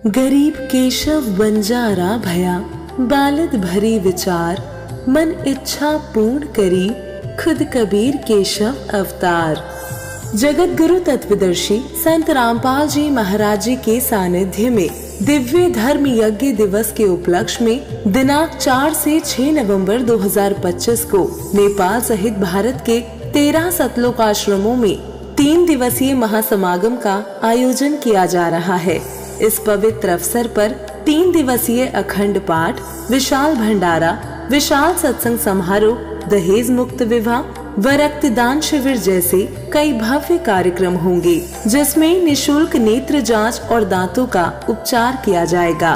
गरीब केशव बंजारा भया, बालद भरी विचार, मन इच्छा पूर्ण करी, खुद कबीर केशव अवतार। जगत गुरु तत्वदर्शी संत रामपाल जी महाराज जी के सानिध्य में दिव्य धर्म यज्ञ दिवस के उपलक्ष्य में दिनांक 4 से 6 नवंबर 2025 को नेपाल सहित भारत के 13 सतलोक आश्रमों में 3 दिवसीय महासमागम का आयोजन किया जा रहा है। इस पवित्र अवसर पर 3 दिवसीय अखंड पाठ, विशाल भंडारा, विशाल सत्संग समारोह, दहेज मुक्त विवाह व रक्तदान शिविर जैसे कई भव्य कार्यक्रम होंगे, जिसमें निशुल्क नेत्र जांच और दांतों का उपचार किया जाएगा।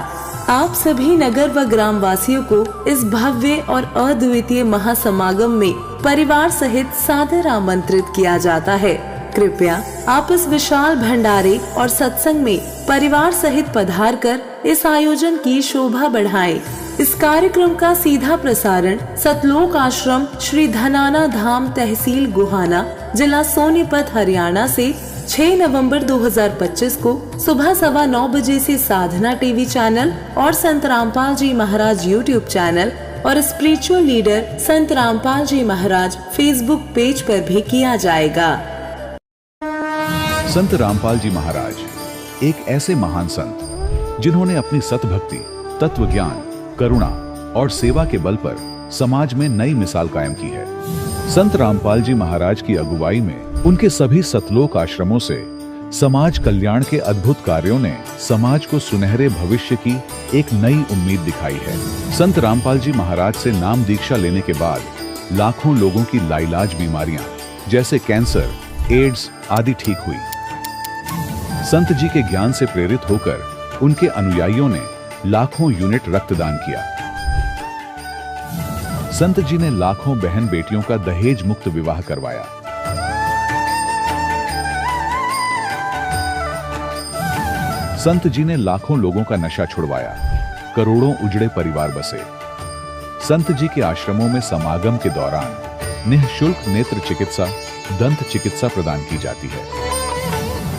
आप सभी नगर व ग्राम वासियों को इस भव्य और अद्वितीय महासमागम में परिवार सहित सादर आमंत्रित किया जाता है। कृपया आप इस विशाल भंडारे और सत्संग में परिवार सहित पधार कर इस आयोजन की शोभा बढ़ाएं। इस कार्यक्रम का सीधा प्रसारण सतलोक आश्रम श्री धनाना धाम तहसील गुहाना जिला सोनीपत हरियाणा से 6 नवंबर 2025 को सुबह 9:15 बजे से साधना टीवी चैनल और संत रामपाल जी महाराज यूट्यूब चैनल और स्पिरिचुअल लीडर संत रामपाल जी महाराज फेसबुक पेज पर भी किया जाएगा। संत रामपाल जी महाराज एक ऐसे महान संत जिन्होंने अपनी सतभक्ति, तत्व ज्ञान, करुणा और सेवा के बल पर समाज में नई मिसाल कायम की है। संत रामपाल जी महाराज की अगुवाई में उनके सभी सतलोक आश्रमों से समाज कल्याण के अद्भुत कार्यों ने समाज को सुनहरे भविष्य की एक नई उम्मीद दिखाई है। संत रामपाल जी महाराज से नाम दीक्षा लेने के बाद लाखों लोगों की लाइलाज बीमारियां जैसे कैंसर, एड्स आदि ठीक हुई। संत जी के ज्ञान से प्रेरित होकर उनके अनुयायियों ने लाखों यूनिट रक्तदान किया। संत जी ने लाखों बहन बेटियों का दहेज मुक्त विवाह करवाया। संत जी ने लाखों लोगों का नशा छुड़वाया, करोड़ों उजड़े परिवार बसे। संत जी के आश्रमों में समागम के दौरान निःशुल्क नेत्र चिकित्सा, दंत चिकित्सा प्रदान की जाती है।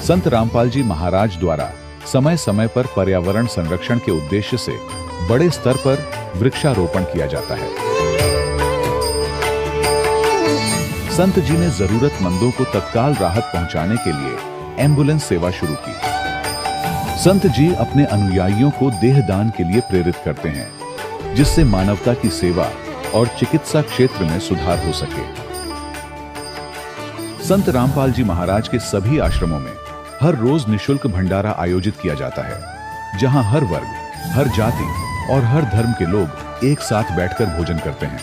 संत रामपाल जी महाराज द्वारा समय समय पर पर्यावरण संरक्षण के उद्देश्य से बड़े स्तर पर वृक्षारोपण किया जाता है। संत जी ने जरूरतमंदों को तत्काल राहत पहुंचाने के लिए एम्बुलेंस सेवा शुरू की। संत जी अपने अनुयायियों को देहदान के लिए प्रेरित करते हैं, जिससे मानवता की सेवा और चिकित्सा क्षेत्र में सुधार हो सके। संत रामपाल जी महाराज के सभी आश्रमों में हर रोज निशुल्क भंडारा आयोजित किया जाता है, जहां हर वर्ग, हर जाति और हर धर्म के लोग एक साथ बैठकर भोजन करते हैं।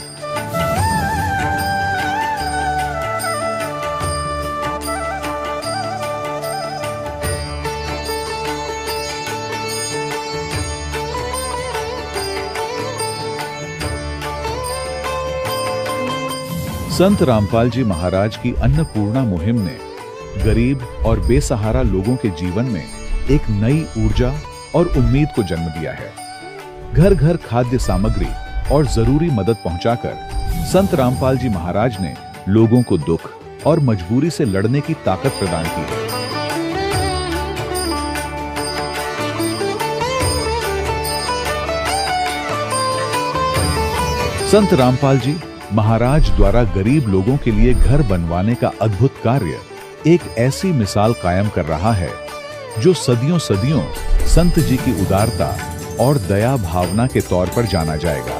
संत रामपाल जी महाराज की अन्नपूर्णा मुहिम ने गरीब और बेसहारा लोगों के जीवन में एक नई ऊर्जा और उम्मीद को जन्म दिया है। घर घर खाद्य सामग्री और जरूरी मदद पहुंचाकर संत रामपाल जी महाराज ने लोगों को दुख और मजबूरी से लड़ने की ताकत प्रदान की है। संत रामपाल जी महाराज द्वारा गरीब लोगों के लिए घर बनवाने का अद्भुत कार्य एक ऐसी मिसाल कायम कर रहा है जो सदियों सदियों संत जी की उदारता और दया भावना के तौर पर जाना जाएगा।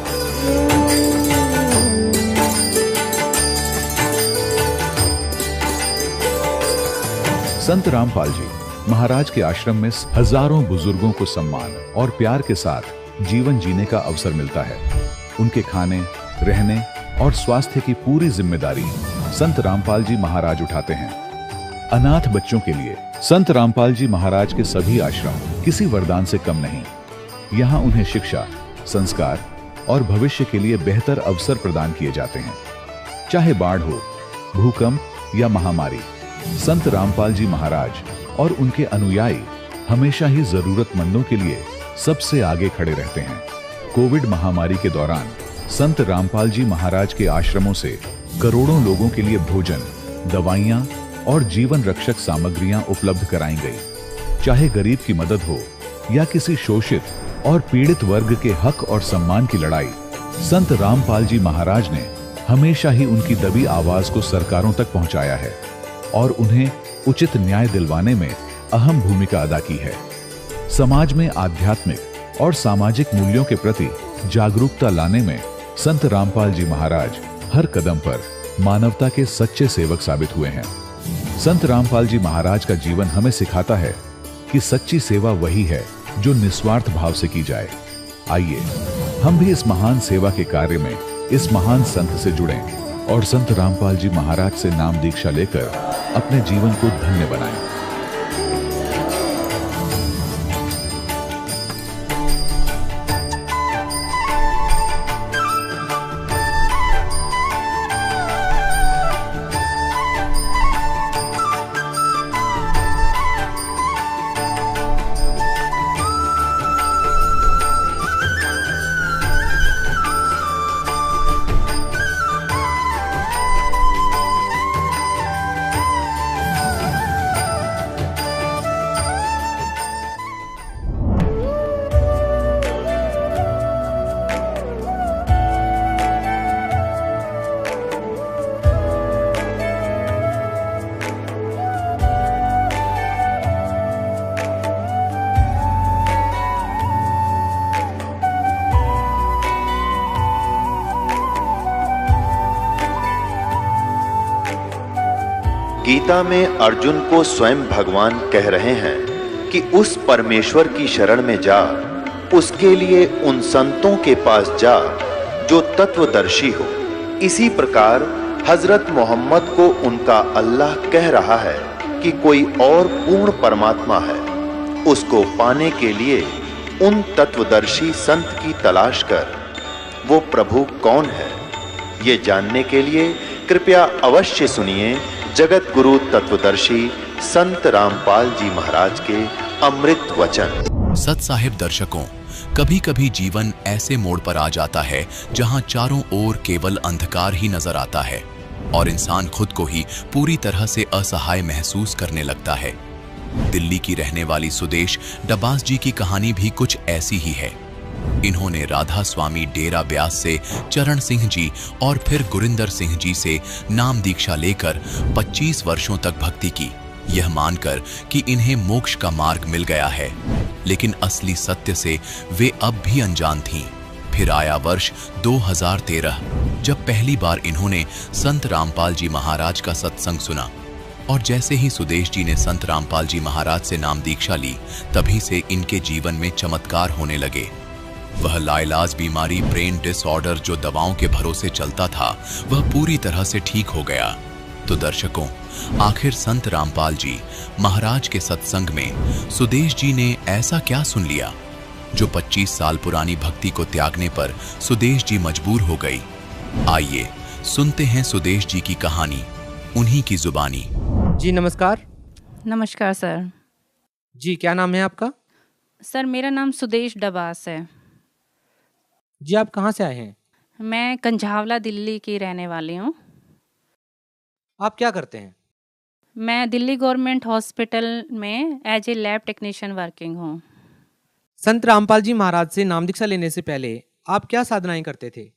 संत रामपाल जी महाराज के आश्रम में हजारों बुजुर्गों को सम्मान और प्यार के साथ जीवन जीने का अवसर मिलता है। उनके खाने, रहने और स्वास्थ्य की पूरी जिम्मेदारी संत रामपाल जी महाराज उठाते हैं। अनाथ बच्चों के लिए संत रामपाल जी महाराज के सभी आश्रम किसी वरदान से कम नहीं। यहाँ उन्हें शिक्षा, संस्कार और भविष्य के लिए बेहतर अवसर प्रदान किए जाते हैं। चाहे बाढ़ हो, भूकंप या महामारी, संत रामपाल जी महाराज और उनके अनुयायी हमेशा ही जरूरतमंदों के लिए सबसे आगे खड़े रहते हैं। कोविड महामारी के दौरान संत रामपाल जी महाराज के आश्रमों से करोड़ों लोगों के लिए भोजन, दवाइयां और जीवन रक्षक सामग्रियां उपलब्ध कराई गई। चाहे गरीब की मदद हो या किसी शोषित और पीड़ित वर्ग के हक और सम्मान की लड़ाई संत रामपाल जी महाराज ने हमेशा ही उनकी दबी आवाज को सरकारों तक पहुंचाया है और उन्हें उचित न्याय दिलवाने में अहम भूमिका अदा की है। समाज में आध्यात्मिक और सामाजिक मूल्यों के प्रति जागरूकता लाने में संत रामपाल जी महाराज हर कदम पर मानवता के सच्चे सेवक साबित हुए हैं। संत रामपाल जी महाराज का जीवन हमें सिखाता है कि सच्ची सेवा वही है जो निस्वार्थ भाव से की जाए। आइए हम भी इस महान सेवा के कार्य में इस महान संत से जुड़ें और संत रामपाल जी महाराज से नाम दीक्षा लेकर अपने जीवन को धन्य बनाएं। गीता में अर्जुन को स्वयं भगवान कह रहे हैं कि उस परमेश्वर की शरण में जा, उसके लिए उन संतों के पास जा जो तत्वदर्शी हो। इसी प्रकार हजरत मोहम्मद को उनका अल्लाह कह रहा है कि कोई और पूर्ण परमात्मा है। उसको पाने के लिए उन तत्वदर्शी संत की तलाश कर। वो प्रभु कौन है, ये जानने के लिए कृपया अवश्य सुनिए जगत गुरु तत्वदर्शी संत रामपाल जी महाराज के अमृत वचन। सत साहिब दर्शकों, कभी कभी जीवन ऐसे मोड़ पर आ जाता है जहां चारों ओर केवल अंधकार ही नजर आता है और इंसान खुद को ही पूरी तरह से असहाय महसूस करने लगता है। दिल्ली की रहने वाली सुदेश डबास जी की कहानी भी कुछ ऐसी ही है। इन्होंने राधा स्वामी डेरा ब्यास से चरण सिंह जी और फिर गुरिंदर सिंह जी से नाम दीक्षा लेकर 25 वर्षों तक भक्ति की, यह मानकर कि इन्हें मोक्ष का मार्ग मिल गया है। लेकिन असली सत्य से वे अब भी अनजान थीं। फिर आया वर्ष 2013, जब पहली बार इन्होंने संत रामपाल जी महाराज का सत्संग सुना और जैसे ही सुदेश जी ने संत रामपाल जी महाराज से नाम दीक्षा ली, तभी से इनके जीवन में चमत्कार होने लगे। वह लाइलाज बीमारी, ब्रेन डिसऑर्डर जो दवाओं के भरोसे चलता था, वह पूरी तरह से ठीक हो गया। तो दर्शकों, आखिर संत रामपाल जी महाराज के सत्संग में सुदेश जी ने ऐसा क्या सुन लिया जो 25 साल पुरानी भक्ति को त्यागने पर सुदेश जी मजबूर हो गई। आइए सुनते हैं सुदेश जी की कहानी, उन्हीं की जुबानी। जी नमस्कार। नमस्कार सर। जी क्या नाम है आपका? सर मेरा नाम सुदेश डबास है। जी आप कहाँ से आए हैं? मैं कंझावला दिल्ली की रहने वाली हूँ। आप क्या करते हैं? मैं दिल्ली गवर्नमेंट हॉस्पिटल में as a lab technician working हूँ। संत रामपाल जी महाराज से नाम दीक्षा लेने से पहले आप क्या साधनाएं करते थे?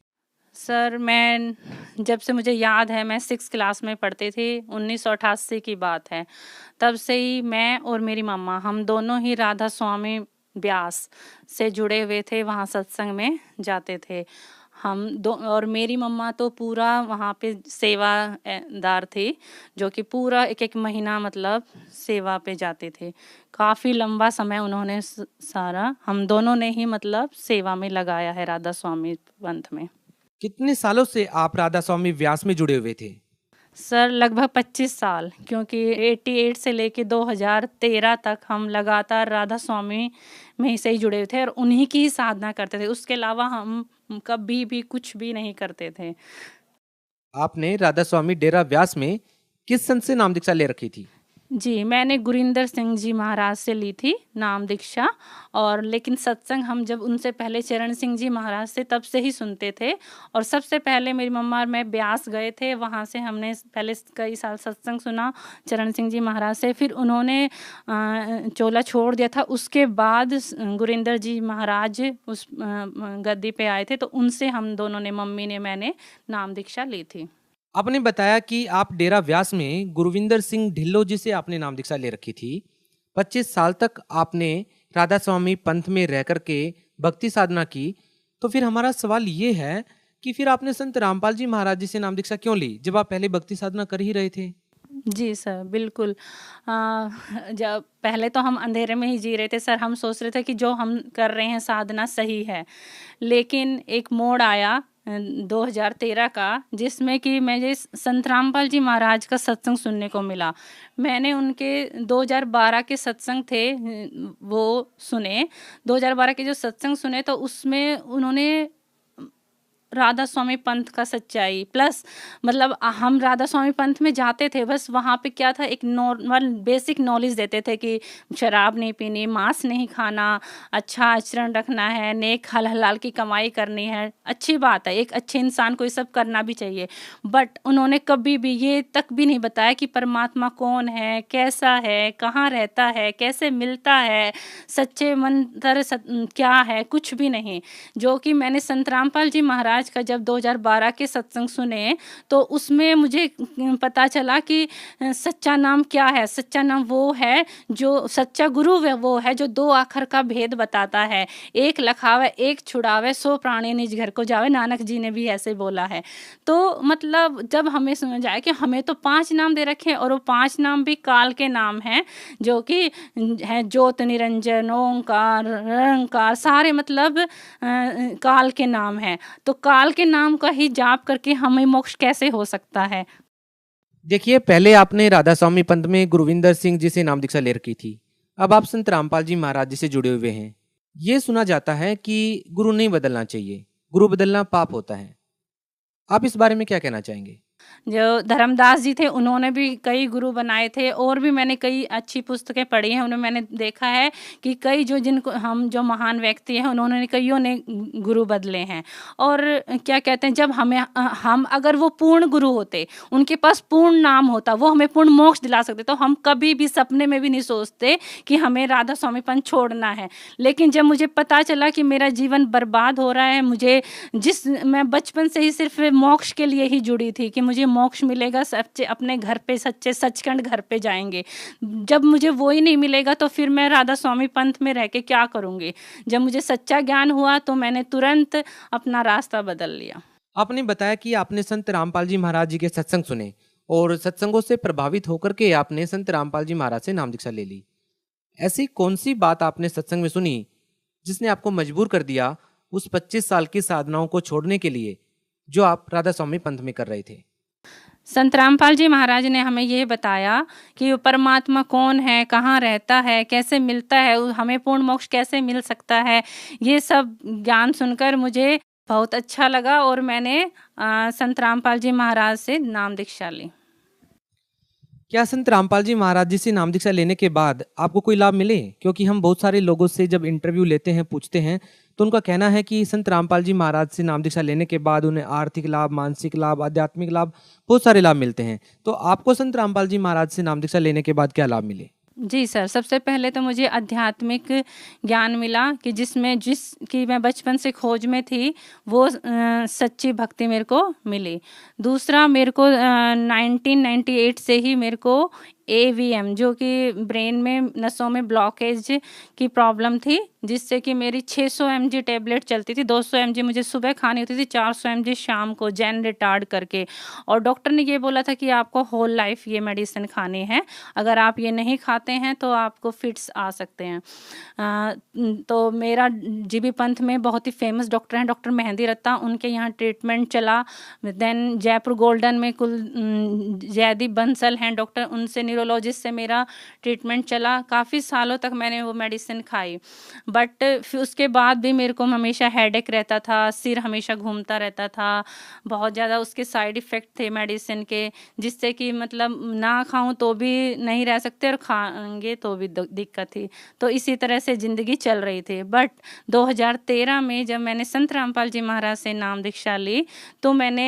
सर मैं जब से मुझे याद है, मैं 6 क्लास में पढ़ती थी, 1988 की बात है। तब से ही मैं और मेरी मम्मा, हम दोनों ही राधा स्वामी ब्यास से जुड़े हुए थे, वहाँ सत्संग में जाते थे हम दो। और मेरी मम्मा तो पूरा वहाँ पे सेवादार थी, जो कि पूरा एक महीना मतलब सेवा पे जाते थे। काफ़ी लंबा समय उन्होंने सारा हम दोनों ने ही मतलब सेवा में लगाया है राधा स्वामी पंथ में। कितने सालों से आप राधा स्वामी व्यास में जुड़े हुए थे? सर लगभग 25 साल, क्योंकि 88 से लेके 2013 तक हम लगातार राधा स्वामी में से ही जुड़े हुए थे और उन्हीं की ही साधना करते थे। उसके अलावा हम कभी भी कुछ भी नहीं करते थे। आपने राधा स्वामी डेरा व्यास में किस संत से नाम दीक्षा ले रखी थी? जी, मैंने गुरिंदर सिंह जी महाराज से ली थी नाम दीक्षा। और लेकिन सत्संग हम जब उनसे पहले चरण सिंह जी महाराज से तब से ही सुनते थे। और सबसे पहले मेरी मम्मा और मैं ब्यास गए थे, वहाँ से हमने पहले कई साल सत्संग सुना चरण सिंह जी महाराज से। फिर उन्होंने चोला छोड़ दिया था, उसके बाद गुरिंदर जी महाराज उस गद्दी पे आए थे, तो उनसे हम दोनों ने, मम्मी ने, मैंने नाम दीक्षा ली थी। आपने बताया कि आप डेरा व्यास में गुरविंदर सिंह ढिल्लो जी से आपने नाम दीक्षा ले रखी थी। 25 साल तक आपने राधा स्वामी पंथ में रह करके भक्ति साधना की। तो फिर हमारा सवाल ये है कि फिर आपने संत रामपाल जी महाराज जी से नाम दीक्षा क्यों ली, जब आप पहले भक्ति साधना कर ही रहे थे? जी सर, बिल्कुल। जब पहले तो हम अंधेरे में ही जी रहे थे सर, हम सोच रहे थे कि जो हम कर रहे हैं साधना सही है। लेकिन एक मोड़ आया 2013 का, जिसमें कि मुझे संत रामपाल जी महाराज का सत्संग सुनने को मिला। मैंने उनके 2012 के सत्संग थे वो सुने। 2012 के जो सत्संग सुने तो उसमें उन्होंने राधा स्वामी पंथ का सच्चाई प्लस, मतलब हम राधा स्वामी पंथ में जाते थे, बस वहाँ पे क्या था, एक नॉर्मल बेसिक नॉलेज देते थे कि शराब नहीं पीनी, मांस नहीं खाना, अच्छा आचरण रखना है, नेक हलाल की कमाई करनी है। अच्छी बात है, एक अच्छे इंसान को ये सब करना भी चाहिए। बट उन्होंने कभी भी ये तक भी नहीं बताया कि परमात्मा कौन है, कैसा है, कहाँ रहता है, कैसे मिलता है, सच्चे मंत्र क्या है, कुछ भी नहीं। जो कि मैंने संत रामपाल जी महाराज का जब 2012 के सत्संग सुने तो उसमें मुझे पता चला कि सच्चा नाम क्या है। सच्चा नाम वो है जो सच्चा गुरु है, वो है जो 2 आखर का भेद बताता है, एक लखावे एक छुड़ावे, 100 प्राणी निज घर को जावे, नानक जी ने भी ऐसे बोला है। तो मतलब जब हमें समझ आया कि हमें तो 5 नाम दे रखे हैं और वो 5 नाम भी काल के नाम हैं, जो कि है ज्योत निरंजन, ओंकार, निरंकार, सारे मतलब काल के नाम हैं। तो काल के नाम का ही जाप करके हमें मोक्ष कैसे हो सकता है? देखिए, पहले आपने राधा स्वामी पंथ में गुरविंदर सिंह जी से नाम दीक्षा ले रखी थी, अब आप संत रामपाल जी महाराज जी से जुड़े हुए हैं। ये सुना जाता है कि गुरु नहीं बदलना चाहिए, गुरु बदलना पाप होता है। आप इस बारे में क्या कहना चाहेंगे? जो धर्मदास जी थे उन्होंने भी कई गुरु बनाए थे, और भी मैंने कई अच्छी पुस्तकें पढ़ी हैं, उन्हें मैंने देखा है कि कई जिनको हम जो महान व्यक्ति हैं उन्होंने कईयों ने गुरु बदले हैं। और क्या कहते हैं, जब हम अगर वो पूर्ण गुरु होते, उनके पास पूर्ण नाम होता, वो हमें पूर्ण मोक्ष दिला सकते, तो हम कभी भी सपने में भी नहीं सोचते कि हमें राधा स्वामी पंथ छोड़ना है। लेकिन जब मुझे पता चला कि मेरा जीवन बर्बाद हो रहा है, मैं बचपन से ही सिर्फ मोक्ष के लिए ही जुड़ी थी कि मुझे मोक्ष मिलेगा, सच्चे अपने घर पे, सच्चे सचखंड घर पे जाएंगे। जब मुझे वो ही नहीं मिलेगा तो फिर मैं राधा स्वामी पंथ में रह के क्या करूंगी? जब मुझे सच्चा ज्ञान हुआ तो मैंने तुरंत अपना रास्ता बदल लिया। आपने बताया कि आपने संत रामपाल जी महाराज जी के सत्संग सुने और सत्संगों से प्रभावित होकर के आपने संत रामपाल जी महाराज से नाम दीक्षा ले ली। ऐसी कौन सी बात आपने सत्संग में सुनी जिसने आपको मजबूर कर दिया उस 25 साल की साधनाओं को छोड़ने के लिए जो आप राधा स्वामी पंथ में कर रहे थे? संत रामपाल जी महाराज ने हमें ये बताया कि परमात्मा कौन है, कहाँ रहता है, कैसे मिलता है, हमें पूर्ण मोक्ष कैसे मिल सकता है। ये सब ज्ञान सुनकर मुझे बहुत अच्छा लगा और मैंने संत रामपाल जी महाराज से नाम दीक्षा ली। क्या संत रामपाल जी महाराज जी से नाम दीक्षा लेने के बाद आपको कोई लाभ मिले? क्योंकि हम बहुत सारे लोगों से जब इंटरव्यू लेते हैं, पूछते हैं, तो उनका कहना है कि संत रामपाल जी महाराज से नाम दीक्षा लेने के बाद उन्हें आर्थिक लाभ, मानसिक लाभ, आध्यात्मिक लाभ, बहुत सारे लाभ मिलते हैं। तो आपको संत रामपाल जी महाराज से नाम दीक्षा लेने के बाद क्या लाभ मिले? जी सर, सबसे पहले तो मुझे आध्यात्मिक ज्ञान मिला कि जिसकी मैं बचपन से खोज में थी, वो सच्ची भक्ति मेरे को मिली। दूसरा, मेरे को 1998 से ही मेरे को AVM, जो कि ब्रेन में नसों में ब्लॉकेज की प्रॉब्लम थी, जिससे कि मेरी 600 mg टेबलेट चलती थी। 200 mg मुझे सुबह खानी होती थी, 400 mg शाम को, जेन रिटार्ड करके। और डॉक्टर ने ये बोला था कि आपको होल लाइफ ये मेडिसिन खानी है, अगर आप ये नहीं खाते हैं तो आपको फिट्स आ सकते हैं। तो मेरा GB पंथ में बहुत ही फेमस डॉक्टर हैं, डॉक्टर मेहंदी रत्ता, उनके यहाँ ट्रीटमेंट चला। देन जयपुर गोल्डन में कुल जयदीप बंसल हैं डॉक्टर, उनसे न्यूरोलॉजिस्ट से मेरा ट्रीटमेंट चला, काफ़ी सालों तक मैंने वो मेडिसिन खाई, बट फिर उसके बाद भी मेरे को हमेशा हेडेक रहता था, सिर हमेशा घूमता रहता था, बहुत ज़्यादा उसके साइड इफ़ेक्ट थे मेडिसिन के, जिससे कि मतलब ना खाऊं तो भी नहीं रह सकते और खाएंगे तो भी दिक्कत थी। तो इसी तरह से ज़िंदगी चल रही थी। बट 2013 में जब मैंने संत रामपाल जी महाराज से नाम दीक्षा ली, तो मैंने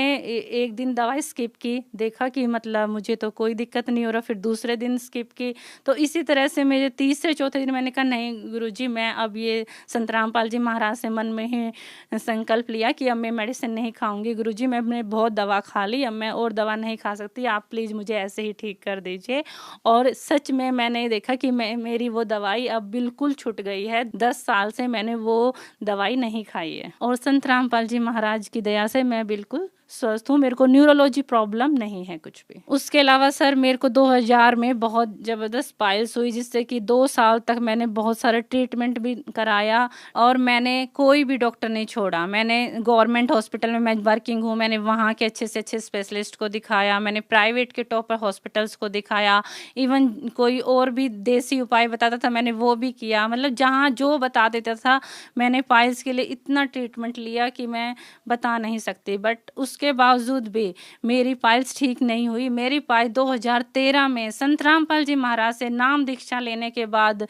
एक दिन दवाई स्किप की, देखा कि मतलब मुझे तो कोई दिक्कत नहीं हो रहा, फिर दूसरे दिन स्किप की। तो इसी तरह से मेरे तीसरे चौथे दिन मैंने कहा नहीं गुरुजी, मैं अब ये संत रामपाल जी महाराज से मन में ही संकल्प लिया कि अब मैं मेडिसिन नहीं खाऊंगी। गुरुजी मैंने बहुत दवा खा ली, अब मैं और दवा नहीं खा सकती, आप प्लीज़ मुझे ऐसे ही ठीक कर दीजिए। और सच में मैंने देखा कि मेरी वो दवाई अब बिल्कुल छूट गई है। 10 साल से मैंने वो दवाई नहीं खाई है और संत रामपाल जी महाराज की दया से मैं बिल्कुल स्वस्थ हूँ, मेरे को न्यूरोलॉजी प्रॉब्लम नहीं है कुछ भी। उसके अलावा सर मेरे को 2000 में बहुत ज़बरदस्त पाइल्स हुई, जिससे कि 2 साल तक मैंने बहुत सारे ट्रीटमेंट भी कराया और मैंने कोई भी डॉक्टर नहीं छोड़ा। मैंने गवर्नमेंट हॉस्पिटल में मैं वर्किंग हूँ, मैंने वहाँ के अच्छे से अच्छे स्पेशलिस्ट को दिखाया, मैंने प्राइवेट के टॉपर हॉस्पिटल्स को दिखाया, इवन कोई और भी देसी उपाय बताता था मैंने वो भी किया, मतलब जहाँ जो बता देता था मैंने पाइल्स के लिए इतना ट्रीटमेंट लिया कि मैं बता नहीं सकती। बट उसके बावजूद भी मेरी पाइल्स ठीक नहीं हुई। मेरी पाइल्स 2013 में संत रामपाल जी महाराज से नाम दीक्षा लेने के बाद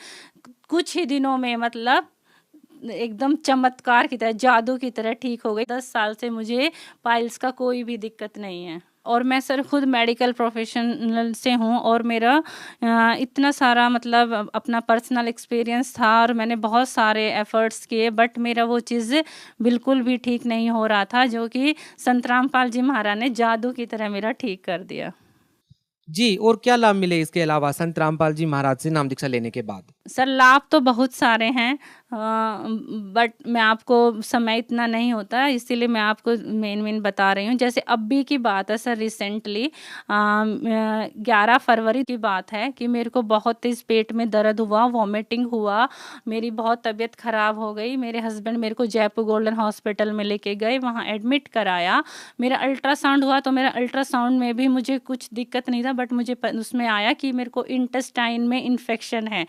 कुछ ही दिनों में मतलब एकदम चमत्कार की तरह, जादू की तरह ठीक हो गई। 10 साल से मुझे पाइल्स का कोई भी दिक्कत नहीं है और मैं सर खुद मेडिकल प्रोफेशनल से हूँ और मेरा इतना सारा मतलब अपना पर्सनल एक्सपीरियंस था और मैंने बहुत सारे एफर्ट्स किए, बट मेरा वो चीज़ बिल्कुल भी ठीक नहीं हो रहा था, जो कि संत रामपाल जी महाराज ने जादू की तरह मेरा ठीक कर दिया। जी, और क्या लाभ मिले इसके अलावा संत रामपाल जी महाराज से नाम दीक्षा लेने के बाद? सर लाभ तो बहुत सारे हैं, बट मैं आपको समय इतना नहीं होता, इसीलिए मैं आपको मेन बता रही हूँ। जैसे अभी की बात है सर, रिसेंटली 11 फरवरी की बात है कि मेरे को बहुत तेज पेट में दर्द हुआ, वॉमिटिंग हुआ, मेरी बहुत तबीयत ख़राब हो गई। मेरे हस्बैंड मेरे को जयपुर गोल्डन हॉस्पिटल में लेके गए, वहाँ एडमिट कराया। मेरा अल्ट्रासाउंड हुआ तो मेरा अल्ट्रासाउंड में भी मुझे कुछ दिक्कत नहीं था, बट मुझे उसमें आया कि मेरे को इंटेस्टाइन में इन्फेक्शन है,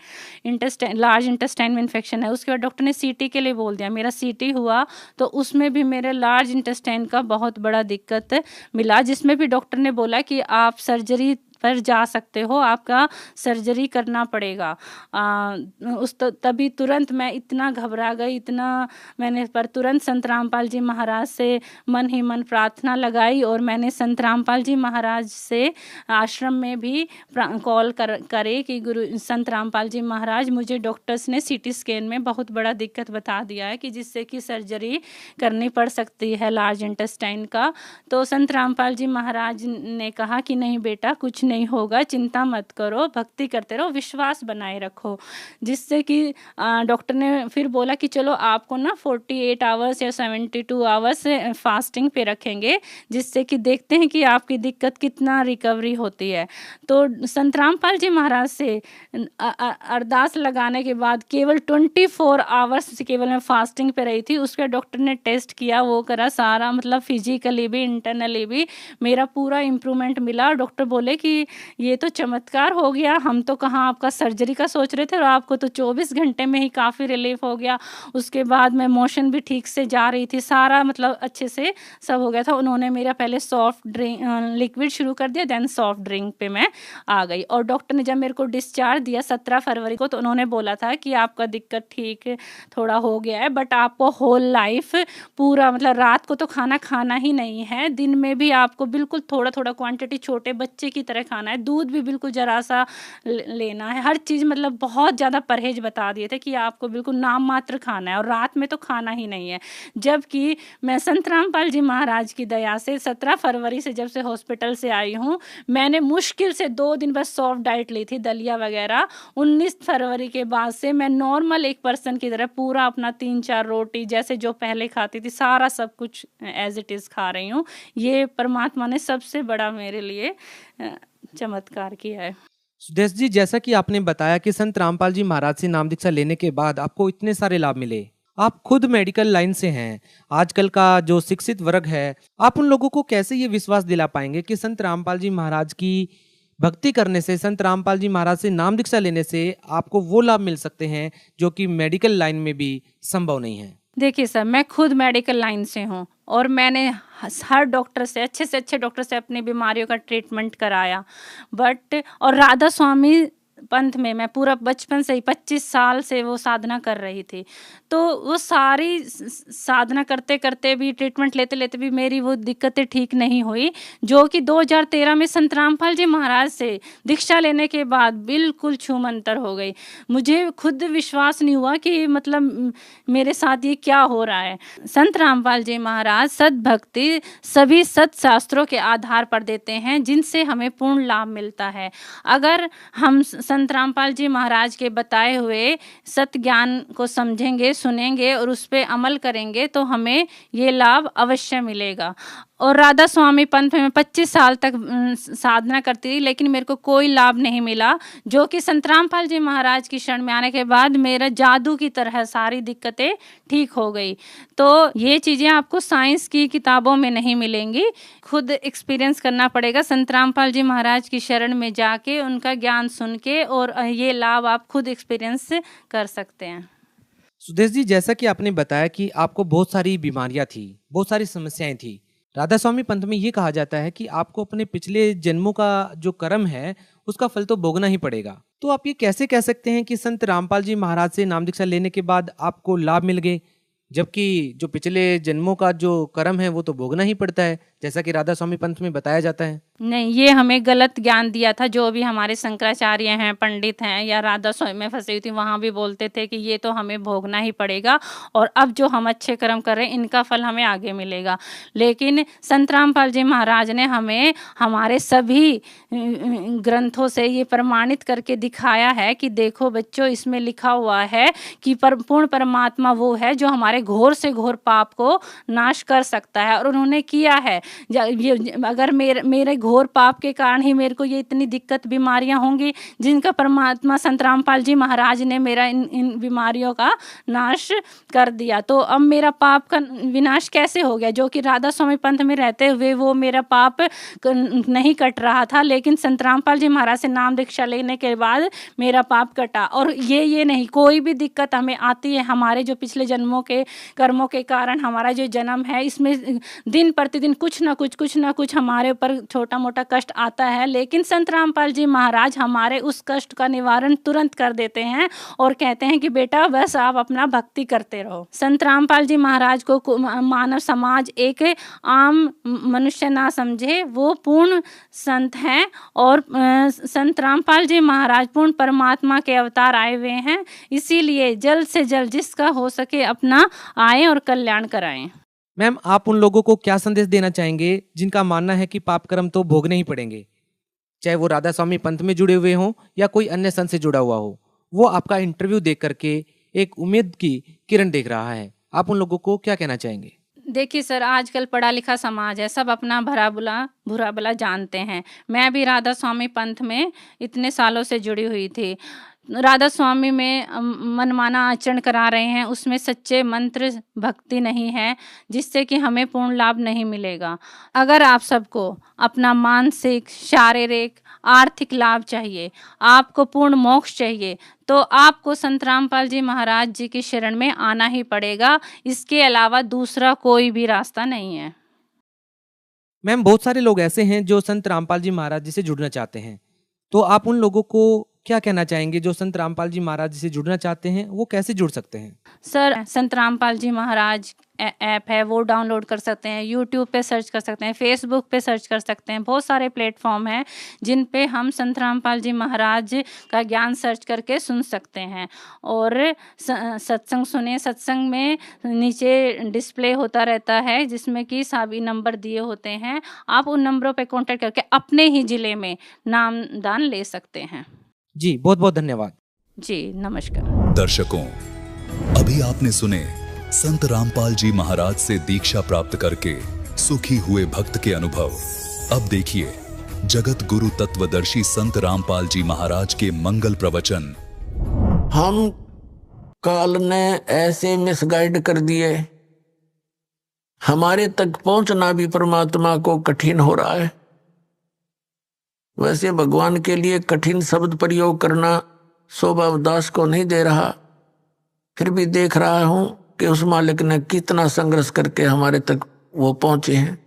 लार्ज इंटेस्टाइन में इन्फेक्शन है। उसके बाद डॉक्टर ने सीटी के लिए बोल दिया, मेरा सीटी हुआ तो उसमें भी मेरे लार्ज इंटेस्टाइन का बहुत बड़ा दिक्कत मिला, जिसमें भी डॉक्टर ने बोला कि आप सर्जरी पर जा सकते हो, आपका सर्जरी करना पड़ेगा। तभी तुरंत मैं इतना घबरा गई, इतना मैंने पर तुरंत संत रामपाल जी महाराज से मन ही मन प्रार्थना लगाई और मैंने संत रामपाल जी महाराज से आश्रम में भी कॉल करे कि गुरु संत रामपाल जी महाराज, मुझे डॉक्टर्स ने सीटी स्कैन में बहुत बड़ा दिक्कत बता दिया है कि जिससे कि सर्जरी करनी पड़ सकती है लार्ज इंटेस्टाइन का। तो संत रामपाल जी महाराज ने कहा कि नहीं बेटा, कुछ नहीं होगा, चिंता मत करो, भक्ति करते रहो, विश्वास बनाए रखो। जिससे कि डॉक्टर ने फिर बोला कि चलो आपको ना 48 आवर्स या 72 आवर्स फास्टिंग पे रखेंगे, जिससे कि देखते हैं कि आपकी दिक्कत कितना रिकवरी होती है। तो संत रामपाल जी महाराज से अरदास लगाने के बाद केवल 24 आवर्स केवल मैं फास्टिंग पे रही थी। उसके डॉक्टर ने टेस्ट किया, वो करा, सारा मतलब फिजिकली भी इंटरनली भी मेरा पूरा इम्प्रूवमेंट मिला। डॉक्टर बोले कि ये तो चमत्कार हो गया, हम तो कहाँ आपका सर्जरी का सोच रहे थे और आपको तो 24 घंटे में ही काफ़ी रिलीफ हो गया। उसके बाद मैं मोशन भी ठीक से जा रही थी, सारा मतलब अच्छे से सब हो गया था। उन्होंने मेरा पहले सॉफ्ट ड्रिंक लिक्विड शुरू कर दिया, देन सॉफ्ट ड्रिंक पे मैं आ गई। और डॉक्टर ने जब मेरे को डिस्चार्ज दिया 17 फरवरी को, तो उन्होंने बोला था कि आपका दिक्कत ठीक थोड़ा हो गया है, बट आपको होल लाइफ पूरा मतलब रात को तो खाना खाना ही नहीं है, दिन में भी आपको बिल्कुल थोड़ा थोड़ा क्वांटिटी छोटे बच्चे की तरह खाना है, दूध भी बिल्कुल जरा सा लेना है, हर चीज़ मतलब बहुत ज़्यादा परहेज बता दिए थे कि आपको बिल्कुल नाम मात्र खाना है और रात में तो खाना ही नहीं है। जबकि मैं संत रामपाल जी महाराज की दया से 17 फरवरी से जब से हॉस्पिटल से आई हूँ, मैंने मुश्किल से 2 दिन बस सॉफ्ट डाइट ली थी, दलिया वगैरह। 19 फरवरी के बाद से मैं नॉर्मल एक पर्सन की तरह पूरा अपना 3-4 रोटी जैसे जो पहले खाती थी सारा सब कुछ एज इट इज़ खा रही हूँ। ये परमात्मा ने सबसे बड़ा मेरे लिए चमत्कार किया है। सुदेश जी, जैसा कि आपने बताया कि संत रामपाल जी महाराज से नाम दीक्षा लेने के बाद आपको इतने सारे लाभ मिले, आप खुद मेडिकल लाइन से हैं, आजकल का जो शिक्षित वर्ग है, आप उन लोगों को कैसे ये विश्वास दिला पाएंगे कि संत रामपाल जी महाराज की भक्ति करने से, संत रामपाल जी महाराज से नाम दीक्षा लेने से आपको वो लाभ मिल सकते हैं जो कि मेडिकल लाइन में भी संभव नहीं है? देखिए सर, मैं खुद मेडिकल लाइन से हूँ और मैंने हर डॉक्टर से अच्छे डॉक्टर से अपनी बीमारियों का ट्रीटमेंट कराया, और राधा स्वामी पंथ में मैं पूरा बचपन से ही 25 साल से वो साधना कर रही थी। तो वो सारी साधना करते करते भी, ट्रीटमेंट लेते लेते भी मेरी वो दिक्कतें ठीक नहीं हुई, जो कि 2013 में संत रामपाल जी महाराज से दीक्षा लेने के बाद बिल्कुल छूमंतर हो गई। मुझे खुद विश्वास नहीं हुआ कि मतलब मेरे साथ ये क्या हो रहा है। संत रामपाल जी महाराज सद्भक्ति सभी सत्शास्त्रों के आधार पर देते हैं, जिनसे हमें पूर्ण लाभ मिलता है। अगर हम संत रामपाल जी महाराज के बताए हुए सत्य ज्ञान को समझेंगे, सुनेंगे और उस पर अमल करेंगे तो हमें ये लाभ अवश्य मिलेगा। और राधा स्वामी पंथ में 25 साल तक साधना करती रही, लेकिन मेरे को कोई लाभ नहीं मिला, जो कि संत रामपाल जी महाराज की शरण में आने के बाद मेरा जादू की तरह सारी दिक्कतें ठीक हो गई। तो ये चीज़ें आपको साइंस की किताबों में नहीं मिलेंगी, खुद एक्सपीरियंस करना पड़ेगा। संत रामपाल जी महाराज की शरण में जाके उनका ज्ञान सुन के, और ये लाभ आप खुद एक्सपीरियंस कर सकते हैं। सुदेश जी, जैसा कि आपने बताया कि आपको बहुत सारी बीमारियां थी, बहुत सारी समस्याएं थी, राधा स्वामी पंथ में ये कहा जाता है कि आपको अपने पिछले जन्मों का जो कर्म है उसका फल तो भोगना ही पड़ेगा। तो आप ये कैसे कह सकते हैं कि संत रामपाल जी महाराज से नाम दीक्षा लेने के बाद आपको लाभ मिल गए, जबकि जो पिछले जन्मों का जो कर्म है वो तो भोगना ही पड़ता है, जैसा कि राधा स्वामी पंथ में बताया जाता है? नहीं, ये हमें गलत ज्ञान दिया था। जो भी हमारे शंकराचार्य हैं, पंडित हैं, या राधा स्वामी में फंसी हुई थी, वहाँ भी बोलते थे कि ये तो हमें भोगना ही पड़ेगा, और अब जो हम अच्छे कर्म कर रहे हैं इनका फल हमें आगे मिलेगा। लेकिन संत रामपाल जी महाराज ने हमें हमारे सभी ग्रंथों से ये प्रमाणित करके दिखाया है कि देखो बच्चों, इसमें लिखा हुआ है कि पूर्ण परमात्मा वो है जो हमारे घोर से घोर पाप को नाश कर सकता है, और उन्होंने किया है। अगर मेरे घोर पाप के कारण ही मेरे को ये इतनी दिक्कत बीमारियां होंगी, जिनका परमात्मा संत रामपाल जी महाराज ने मेरा इन बीमारियों का नाश कर दिया। तो अब मेरा पाप का विनाश कैसे हो गया? जो कि राधा स्वामी पंथ में रहते हुए वो मेरा पाप नहीं कट रहा था, लेकिन संत रामपाल जी महाराज से नाम दीक्षा लेने के बाद मेरा पाप कटा। और ये नहीं, कोई भी दिक्कत हमें आती है, हमारे जो पिछले जन्मों के कर्मों के कारण हमारा जो जन्म है, इसमें दिन प्रतिदिन कुछ ना कुछ हमारे ऊपर छोटा मोटा कष्ट आता है, लेकिन संत रामपाल जी महाराज हमारे उस कष्ट का निवारण तुरंत कर देते हैं और कहते हैं कि बेटा बस आप अपना भक्ति करते रहो। संत रामपाल जी महाराज को मानव समाज एक आम मनुष्य ना समझे, वो पूर्ण संत हैं, और संत रामपाल जी महाराज पूर्ण परमात्मा के अवतार आए हुए हैं। इसीलिए जल्द से जल्द जिसका हो सके अपना आए और कल्याण कराएं। मैम, आप उन लोगों को क्या संदेश देना चाहेंगे जिनका मानना है कि पाप कर्म तो भोगने ही पड़ेंगे, चाहे वो राधा स्वामी पंथ में जुड़े हुए हों या कोई अन्य संत से जुड़ा हुआ हो? वो आपका इंटरव्यू देख करके एक उम्मीद की किरण देख रहा है, आप उन लोगों को क्या कहना चाहेंगे? देखिए सर, आजकल पढ़ा लिखा समाज है, सब अपना बुरा भला जानते हैं। मैं भी राधा स्वामी पंथ में इतने सालों से जुड़ी हुई थी। राधा स्वामी में मनमाना आचरण करा रहे हैं, उसमें सच्चे मंत्र भक्ति नहीं है, जिससे कि हमें पूर्ण लाभ नहीं मिलेगा। अगर आप सबको अपना मानसिक, शारीरिक, आर्थिक लाभ चाहिए, आपको पूर्ण मोक्ष चाहिए, तो आपको संत रामपाल जी महाराज जी की शरण में आना ही पड़ेगा। इसके अलावा दूसरा कोई भी रास्ता नहीं है। मैम, बहुत सारे लोग ऐसे हैं जो संत रामपाल जी महाराज जी से जुड़ना चाहते हैं, तो आप उन लोगों को क्या कहना चाहेंगे जो संत रामपाल जी महाराज जी से जुड़ना चाहते हैं? वो कैसे जुड़ सकते हैं? सर, संत रामपाल जी महाराज ऐप है, वो डाउनलोड कर सकते हैं, यूट्यूब पे सर्च कर सकते हैं, फेसबुक पे सर्च कर सकते हैं। बहुत सारे प्लेटफॉर्म हैं जिन पे हम संत रामपाल जी महाराज का ज्ञान सर्च करके सुन सकते हैं। और सत्संग सुने, सत्संग में नीचे डिस्प्ले होता रहता है जिसमें कि सभी नंबर दिए होते हैं। आप उन नंबरों पे कांटेक्ट करके अपने ही जिले में नामदान ले सकते हैं। जी, बहुत बहुत धन्यवाद। जी, नमस्कार। दर्शकों, अभी आपने सुने संत रामपाल जी महाराज से दीक्षा प्राप्त करके सुखी हुए भक्त के अनुभव। अब देखिए जगत गुरु तत्वदर्शी संत रामपाल जी महाराज के मंगल प्रवचन। हम काल ने ऐसे मिसगाइड कर दिए, हमारे तक पहुंचना भी परमात्मा को कठिन हो रहा है। वैसे भगवान के लिए कठिन शब्द प्रयोग करना शोभा दास को नहीं दे रहा, फिर भी देख रहा हूं कि उस मालिक ने कितना संघर्ष करके हमारे तक वो पहुंचे हैं।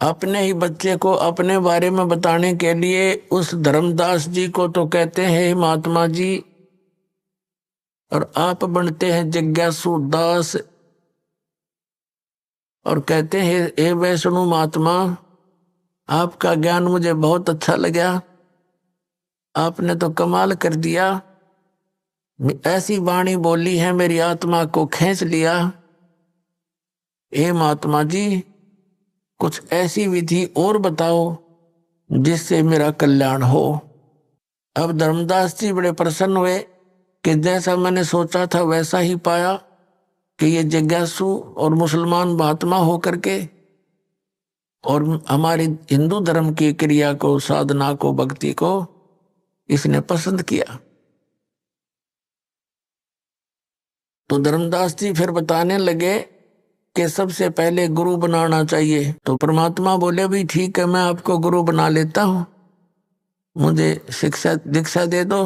अपने ही बच्चे को अपने बारे में बताने के लिए उस धर्मदास जी को तो कहते हैं महात्मा जी, और आप बनते हैं जिज्ञासु दास और कहते हैं हे वैष्णु महात्मा, आपका ज्ञान मुझे बहुत अच्छा लगा, आपने तो कमाल कर दिया, ऐसी वाणी बोली है मेरी आत्मा को खींच लिया। हे महात्मा जी, कुछ ऐसी विधि और बताओ जिससे मेरा कल्याण हो। अब धर्मदास जी बड़े प्रसन्न हुए कि जैसा मैंने सोचा था वैसा ही पाया कि ये जिज्ञासु और मुसलमान महात्मा होकर के और हमारी हिंदू धर्म की क्रिया को, साधना को, भक्ति को इसने पसंद किया। तो धर्मदास जी फिर बताने लगे कि सबसे पहले गुरु बनाना चाहिए। तो परमात्मा बोले भी ठीक है, मैं आपको गुरु बना लेता हूं, मुझे शिक्षा दीक्षा दे दो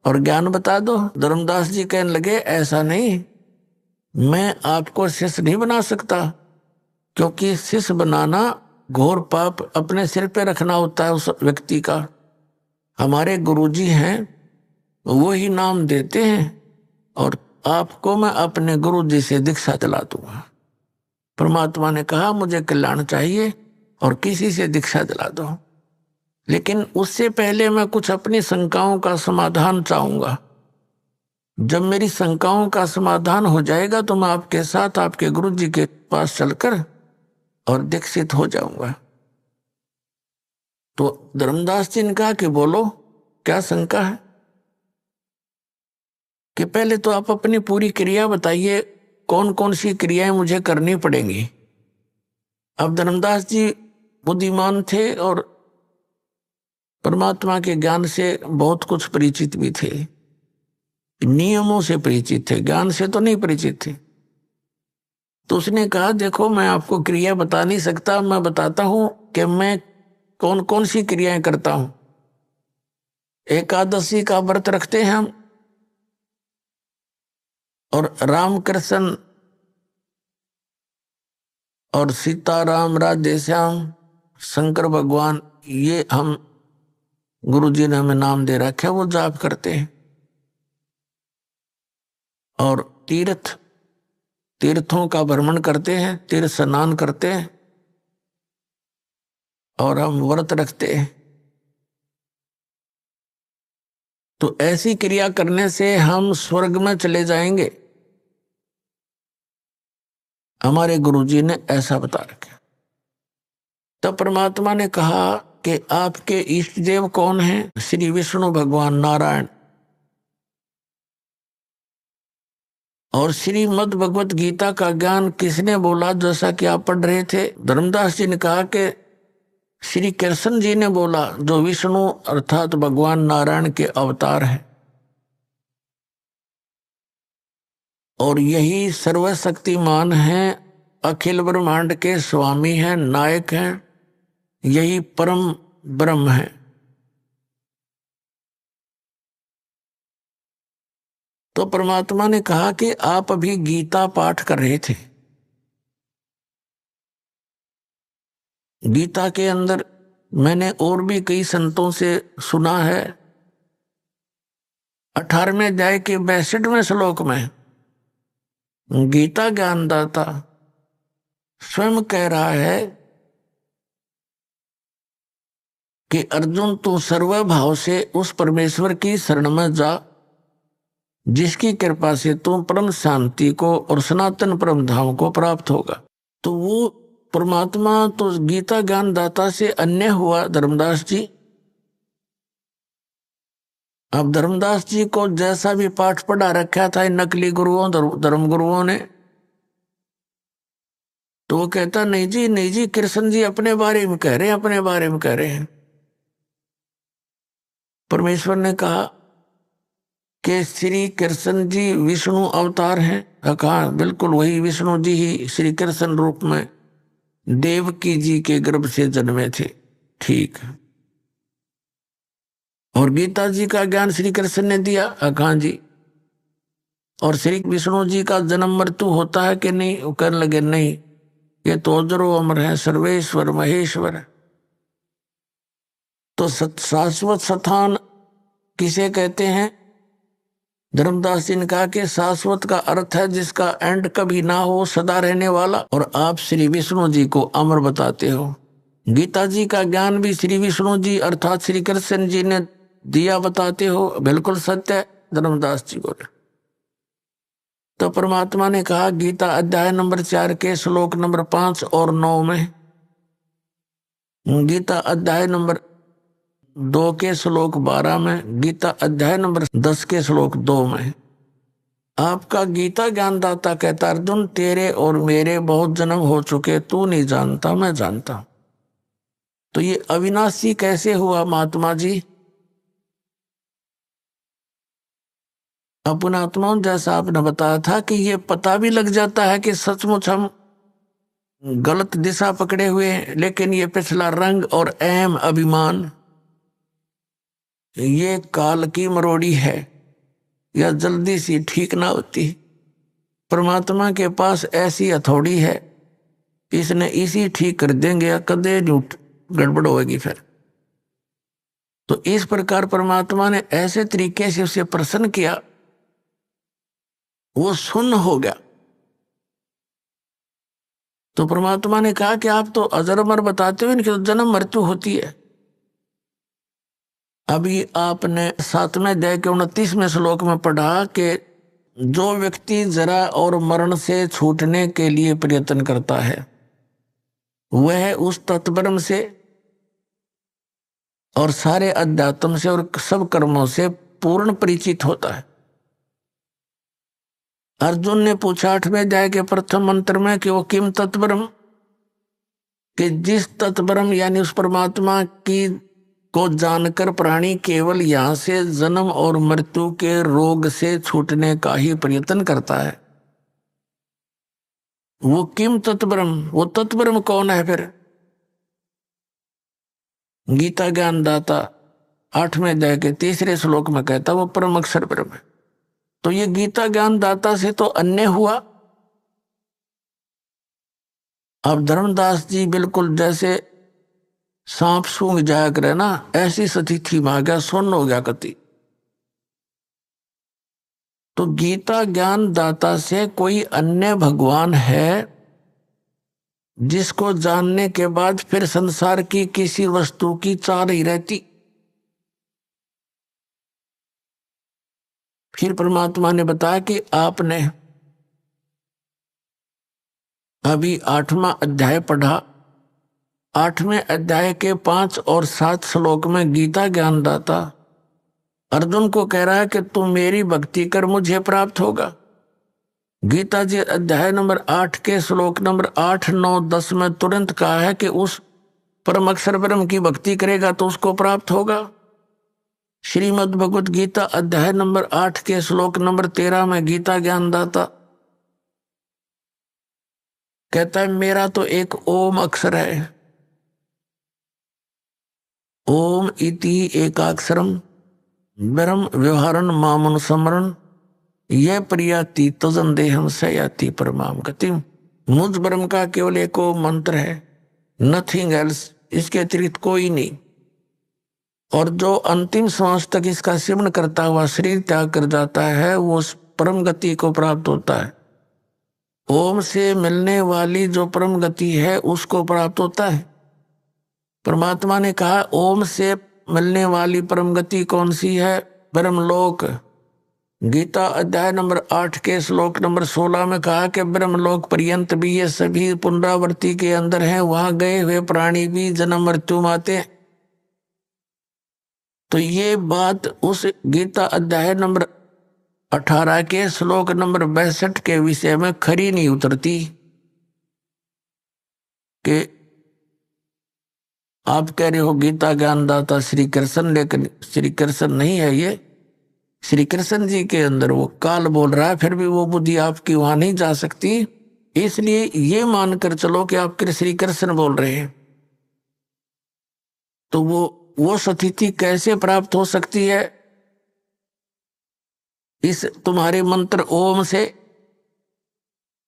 और ज्ञान बता दो। धर्मदास जी कहने लगे ऐसा नहीं, मैं आपको शिष्य नहीं बना सकता, क्योंकि शिष्य बनाना घोर पाप अपने सिर पे रखना होता है उस व्यक्ति का। हमारे गुरुजी हैं, वो ही नाम देते हैं और आपको मैं अपने गुरुजी से दीक्षा दिला दूंगा। परमात्मा ने कहा मुझे कल्याण चाहिए और किसी से दीक्षा दिला दो, लेकिन उससे पहले मैं कुछ अपनी शंकाओं का समाधान चाहूंगा। जब मेरी शंकाओं का समाधान हो जाएगा तो मैं आपके साथ आपके गुरुजी के पास चलकर और दीक्षित हो जाऊंगा। तो धर्मदास जी ने कहा कि बोलो क्या शंका है, कि पहले तो आप अपनी पूरी क्रिया बताइए, कौन कौन सी क्रियाएं मुझे करनी पड़ेंगी। अब धर्मदास जी बुद्धिमान थे और परमात्मा के ज्ञान से बहुत कुछ परिचित भी थे, नियमों से परिचित थे, ज्ञान से तो नहीं परिचित थे। तो उसने कहा देखो मैं आपको क्रिया बता नहीं सकता, मैं बताता हूं कि मैं कौन कौन सी क्रियाएं करता हूं। एकादशी का व्रत रखते हैं हम, और राम कृष्ण और सीताराम, राधे श्याम, शंकर भगवान, ये हम गुरुजी ने हमें नाम दे रखा है, वो जाप करते हैं। और तीर्थों का भ्रमण करते हैं, तीर्थ स्नान करते हैं और हम व्रत रखते हैं। तो ऐसी क्रिया करने से हम स्वर्ग में चले जाएंगे, हमारे गुरुजी ने ऐसा बता रखा। तब परमात्मा ने कहा कि आपके इष्ट देव कौन हैं? श्री विष्णु भगवान नारायण। और श्रीमद् भगवत गीता का ज्ञान किसने बोला, जैसा कि आप पढ़ रहे थे? धर्मदास जी ने कहा कि श्री कृष्ण जी ने बोला, जो विष्णु अर्थात भगवान नारायण के अवतार हैं, और यही सर्वशक्तिमान हैं, अखिल ब्रह्मांड के स्वामी हैं, नायक हैं, यही परम ब्रह्म है। तो परमात्मा ने कहा कि आप अभी गीता पाठ कर रहे थे। गीता के अंदर मैंने और भी कई संतों से सुना है, 18वें अध्याय के 62वें श्लोक में गीता ज्ञानदाता स्वयं कह रहा है कि अर्जुन तू सर्वभाव से उस परमेश्वर की शरण में जा, जिसकी कृपा से तू परम शांति को और सनातन परम धाम को प्राप्त होगा। तो वो परमात्मा तो गीता ज्ञानदाता से अन्य हुआ धर्मदास जी। अब धर्मदास जी को जैसा भी पाठ पढ़ा रखा था नकली गुरुओं, धर्म गुरुओं ने, तो वो कहता नहीं जी कृष्ण जी अपने बारे में कह रहे हैं, अपने बारे में कह रहे हैं। परमेश्वर ने कहा कि श्री कृष्ण जी विष्णु अवतार हैं। कहा बिल्कुल वही विष्णु जी ही श्री कृष्ण रूप में देवकी जी के गर्भ से जन्मे थे। ठीक है। और गीता जी का ज्ञान श्री कृष्ण ने दिया? हाँ जी। और श्री विष्णु जी का जन्म मृत्यु होता है कि नहीं? वो कहने लगे नहीं, ये तो अजरो अमर है, सर्वेश्वर महेश्वर। तो शाश्वत स्थान किसे कहते हैं? धर्मदास जी ने कहा कि शाश्वत का अर्थ है जिसका एंड कभी ना हो, सदा रहने वाला। और आप श्री विष्णु जी को अमर बताते हो। गीता जी का ज्ञान भी श्री विष्णु जी अर्थात श्री कृष्ण जी ने दिया बताते हो। बिल्कुल सत्य है, धर्मदास जी बोले। तो परमात्मा ने कहा गीता अध्याय नंबर 4 के श्लोक नंबर 5 और 9 में, गीता अध्याय नंबर 2 के श्लोक 12 में, गीता अध्याय नंबर 10 के श्लोक 2 में, आपका गीता ज्ञानदाता कहता अर्जुन तेरे और मेरे बहुत जन्म हो चुके, तू नहीं जानता, मैं जानता हूं। तो ये अविनाशी कैसे हुआ महात्मा जी? अपना आत्माओं जैसा आपने बताया था कि ये पता भी लग जाता है कि सचमुच हम गलत दिशा पकड़े हुए हैं, लेकिन ये पिछला रंग और अहम अभिमान ये काल की मरोड़ी है, या जल्दी सी ठीक ना होती। परमात्मा के पास ऐसी हथौड़ी है, इसने इसी ठीक कर देंगे या कदे झूठ गड़बड़ होगी फिर। तो इस प्रकार परमात्मा ने ऐसे तरीके से उसे प्रसन्न किया, वो सुन्न हो गया। तो परमात्मा ने कहा कि आप तो अजर अमर बताते हो, इनकी तो जन्म मृत्यु होती है। अभी आपने 7वें अध्याय के 29वें श्लोक में पढ़ा कि जो व्यक्ति जरा और मरण से छूटने के लिए प्रयत्न करता है वह उस तत्ब्रह्म से और सारे अध्यात्म से और सब कर्मों से पूर्ण परिचित होता है। अर्जुन ने पूछा 8वें अध्याय के प्रथम मंत्र में कि वो किम तत्ब्रह्म, कि जिस तत्ब्रह्म यानी उस परमात्मा की को जानकर प्राणी केवल यहां से जन्म और मृत्यु के रोग से छूटने का ही प्रयत्न करता है, वो किम तत्ब्रह्म, वो तत्ब्रह्म कौन है फिर? गीता ज्ञानदाता 8वें अध्याय के 3रे श्लोक में कहता वो परम अक्षर ब्रह्म है। तो ये गीता ज्ञानदाता से तो अन्य हुआ। अब धर्मदास जी बिल्कुल जैसे सांप सूंघ जाया करे ना, ऐसी स्थिति में आ गया, सुन्न हो गया कति। तो गीता ज्ञानदाता से कोई अन्य भगवान है जिसको जानने के बाद फिर संसार की किसी वस्तु की चाह नहीं रहती। फिर परमात्मा ने बताया कि आपने अभी 8वां अध्याय पढ़ा, 8वें अध्याय के 5 और 7 श्लोक में गीता ज्ञानदाता अर्जुन को कह रहा है कि तुम मेरी भक्ति कर, मुझे प्राप्त होगा। गीता जी अध्याय नंबर 8 के श्लोक नंबर 8, 9, 10 में तुरंत कहा है कि उस परम अक्षर ब्रह्म की भक्ति करेगा तो उसको प्राप्त होगा। श्रीमद् भगवत गीता अध्याय नंबर 8 के श्लोक नंबर 13 में गीता ज्ञानदाता कहता है मेरा तो एक ओम अक्षर है, ओम इति एकाक्षरम ब्रह्म व्यवहारन मामनुस्मरण यह प्रियाति तजन देहम सयाति परमाम गति। मुझ ब्रह्म का केवल एक ओम मंत्र है, नथिंग एल्स, इसके अतिरिक्त कोई नहीं। और जो अंतिम श्वास तक इसका सिमरण करता हुआ शरीर त्याग कर जाता है वो उस परम गति को प्राप्त होता है। ओम से मिलने वाली जो परम गति है उसको प्राप्त होता है। परमात्मा ने कहा ओम से मिलने वाली परम गति कौन सी है? ब्रह्मलोक। गीता अध्याय नंबर 8 के श्लोक नंबर 16 में कहा कि ब्रह्मलोक पर्यंत भी ये सभी पुनरावृत्ति के अंदर हैं, वहां गए हुए प्राणी भी जन्म मृत्यु में आते हैं। तो ये बात उस गीता अध्याय नंबर 18 के श्लोक नंबर 62 के विषय में खरी नहीं उतरती कि आप कह रहे हो गीता ज्ञानदाता श्री कृष्ण, लेकिन श्री कृष्ण नहीं है ये। श्री कृष्ण जी के अंदर वो काल बोल रहा है, फिर भी वो बुद्धि आपकी वहां नहीं जा सकती। इसलिए ये मानकर चलो कि आप श्री कृष्ण बोल रहे हैं। तो वो स्थिति कैसे प्राप्त हो सकती है? इस तुम्हारे मंत्र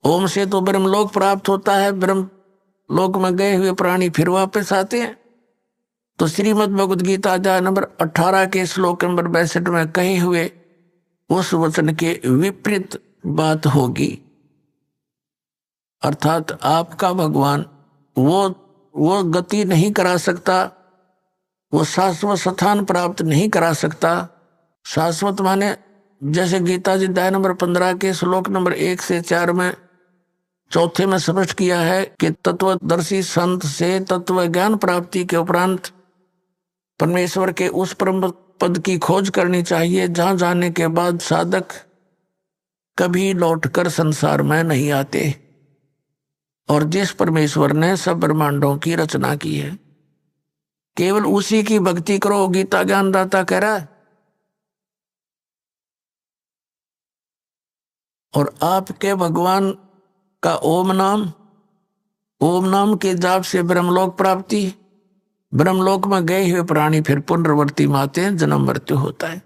ओम से तो ब्रह्मलोक प्राप्त होता है। ब्रह्मलोक में गए हुए प्राणी फिर वापस आते हैं। तो श्रीमद् भगवद गीता अध्याय नंबर 18 के श्लोक नंबर 62 में कहे हुए उस वचन के विपरीत बात होगी। अर्थात आपका भगवान वो गति नहीं करा सकता, वो शाश्वत स्थान प्राप्त नहीं करा सकता। शाश्वत माने जैसे गीता जी अध्याय नंबर 15 के श्लोक नंबर 1 से 4 में चौथे में स्पष्ट किया है कि तत्वदर्शी संत से तत्व ज्ञान प्राप्ति के उपरांत परमेश्वर के उस परम पद की खोज करनी चाहिए जहां जाने के बाद साधक कभी लौटकर संसार में नहीं आते, और जिस परमेश्वर ने सब ब्रह्मांडों की रचना की है केवल उसी की भक्ति करो, गीता ज्ञानदाता कह रहा है। और आपके भगवान का ओम नाम के जाप से ब्रह्मलोक प्राप्ति, ब्रह्मलोक में गए हुए प्राणी फिर पुनर्वर्ती माते हैं, जन्म मृत्यु होता है।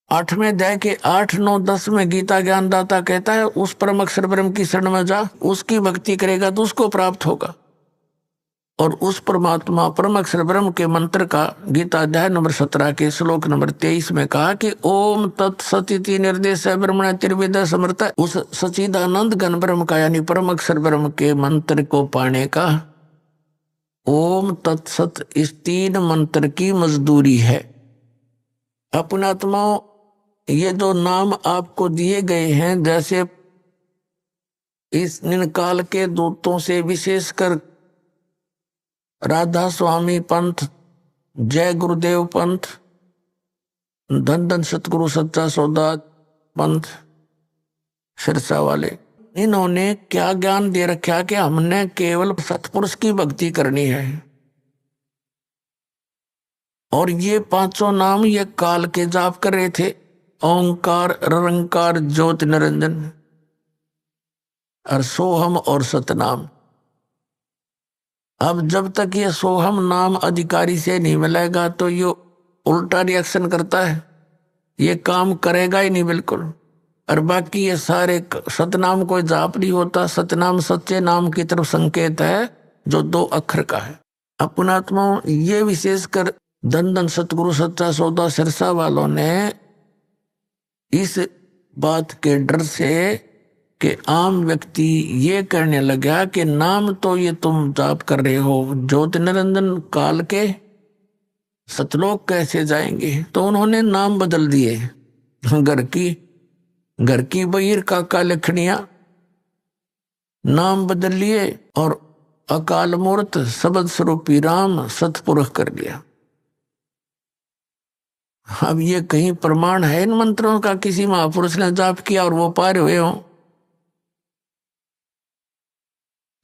8वें अध्याय के 8, 9, 10 में गीता ज्ञानदाता कहता है उस परम अक्षर ब्रह्म की शरण में जा, उसकी भक्ति करेगा तो उसको प्राप्त होगा। और उस परमात्मा परम अक्षर ब्रह्म के मंत्र का गीता अध्याय नंबर 17 के श्लोक नंबर 23 में कहा कि ओम तत्सदिति निर्देश ब्रह्मण त्रिविध समर्थ। उस सच्चिदानंद घन ब्रह्म का यानी परम अक्षर ब्रह्म के मंत्र को पाने का ओम तत्सत इस 3 मंत्र की मजदूरी है। अपनात्माओं, ये जो नाम आपको दिए गए हैं, जैसे इस निकाल के दूतों से विशेषकर राधा स्वामी पंथ, जय गुरुदेव पंथ, धन धन सतगुरु सच्चा सौदा पंथ, सिरसा वाले, इन्होंने क्या ज्ञान दे रखा कि हमने केवल सतपुरुष की भक्ति करनी है। और ये 5 नाम ये काल के जाप कर रहे थे, ओंकार, रंकार, ज्योति निरंजन और सोहम और सतनाम। अब जब तक ये सोहम नाम अधिकारी से नहीं मिलेगा तो ये उल्टा रिएक्शन करता है, ये काम करेगा ही नहीं बिल्कुल। और बाकी ये सारे सतनाम कोई जाप नहीं होता, सतनाम सच्चे नाम की तरफ संकेत है जो 2 अक्षर का है। अपनात्माओं, ये विशेषकर धन धन सतगुरु सच्चा सौदा सिरसा वालों ने इस बात के डर से कि आम व्यक्ति ये कहने लगा कि नाम तो ये तुम जाप कर रहे हो ज्योति निरंजन काल के, सतलोक कैसे जाएंगे? तो उन्होंने नाम बदल दिए। घर की बहिर काका लखनिया नाम बदल लिए और अकाल मूर्त शब्द स्वरूपी राम सतपुरुष कर लिया। अब ये कहीं प्रमाण है इन मंत्रों का किसी महापुरुष ने जाप किया और वो पार हुए हों?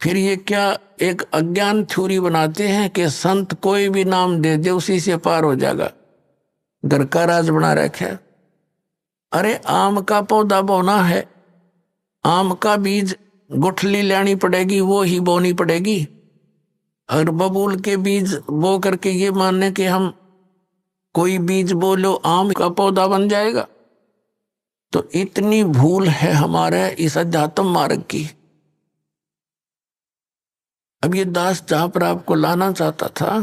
फिर ये क्या एक अज्ञान थ्योरी बनाते हैं कि संत कोई भी नाम दे दे उसी से पार हो जाएगा, घर का राज बना रखा है। अरे आम का पौधा बोना है, आम का बीज गुठली लेनी पड़ेगी, वो ही बोनी पड़ेगी। अगर बबूल के बीज बो करके ये मानने कि हम कोई बीज बोलो आम का पौधा बन जाएगा, तो इतनी भूल है हमारे इस अध्यात्म मार्ग की। अब ये दास जहां पर आपको लाना चाहता था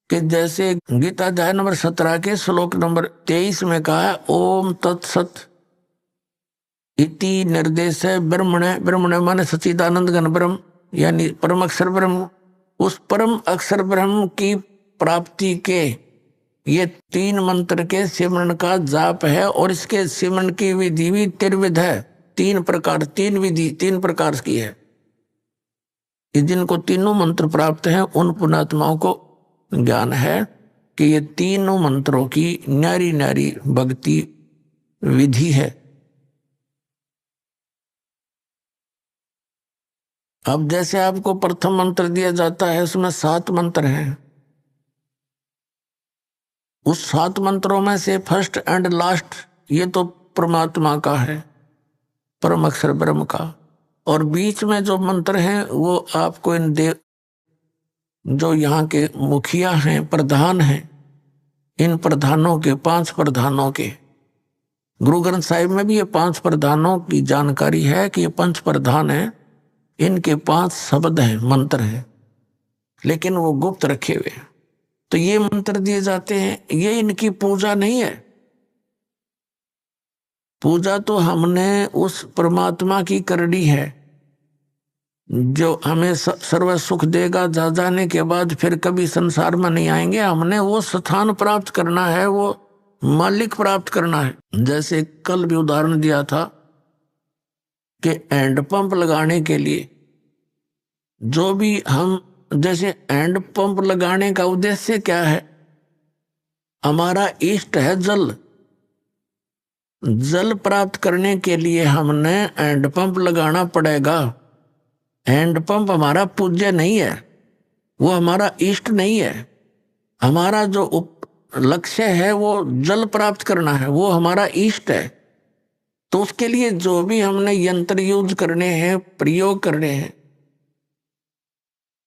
कि जैसे गीता अध्याय नंबर 17 के श्लोक नंबर 23 में कहा है ओम तत्सत इति निर्देश है ब्रह्मणे माने सच्चिदानंद घन ब्रह्म यानी परम अक्षर ब्रह्म। उस परम अक्षर ब्रह्म की प्राप्ति के ये 3 मंत्र के सिमरन का जाप है। और इसके सिमरन की विधि भी त्रिविध है, 3 प्रकार, 3 विधि 3 प्रकार की है। जिनको तीनों मंत्र प्राप्त हैं उन पुण्यात्माओं को ज्ञान है कि ये 3 मंत्रों की न्यारी न्यारी भक्ति विधि है। अब जैसे आपको प्रथम मंत्र दिया जाता है उसमें 7 मंत्र हैं। उस 7 मंत्रों में से फर्स्ट एंड लास्ट ये तो परमात्मा का है, परम अक्षर ब्रह्म का। और बीच में जो मंत्र हैं वो आपको इन जो यहाँ के मुखिया हैं, प्रधान हैं, इन प्रधानों के 5 प्रधानों के गुरु ग्रंथ साहिब में भी ये 5 प्रधानों की जानकारी है कि ये 5 प्रधान हैं, इनके 5 शब्द हैं, मंत्र हैं, लेकिन वो गुप्त रखे हुए हैं। तो ये मंत्र दिए जाते हैं, ये इनकी पूजा नहीं है। पूजा तो हमने उस परमात्मा की करनी है जो हमें सर्व सुख देगा, जा जाने के बाद फिर कभी संसार में नहीं आएंगे। हमने वो स्थान प्राप्त करना है, वो मालिक प्राप्त करना है। जैसे कल भी उदाहरण दिया था कि हैंडपंप लगाने के लिए जो भी हम, जैसे हैंडपंप लगाने का उद्देश्य क्या है? हमारा इष्ट है जल। जल प्राप्त करने के लिए हमने हैंडपंप लगाना पड़ेगा। हैंडपंप हमारा पूज्य नहीं है, वो हमारा इष्ट नहीं है। हमारा जो लक्ष्य है वो जल प्राप्त करना है, वो हमारा इष्ट है। तो उसके लिए जो भी हमने यंत्र यूज करने हैं, प्रयोग करने हैं,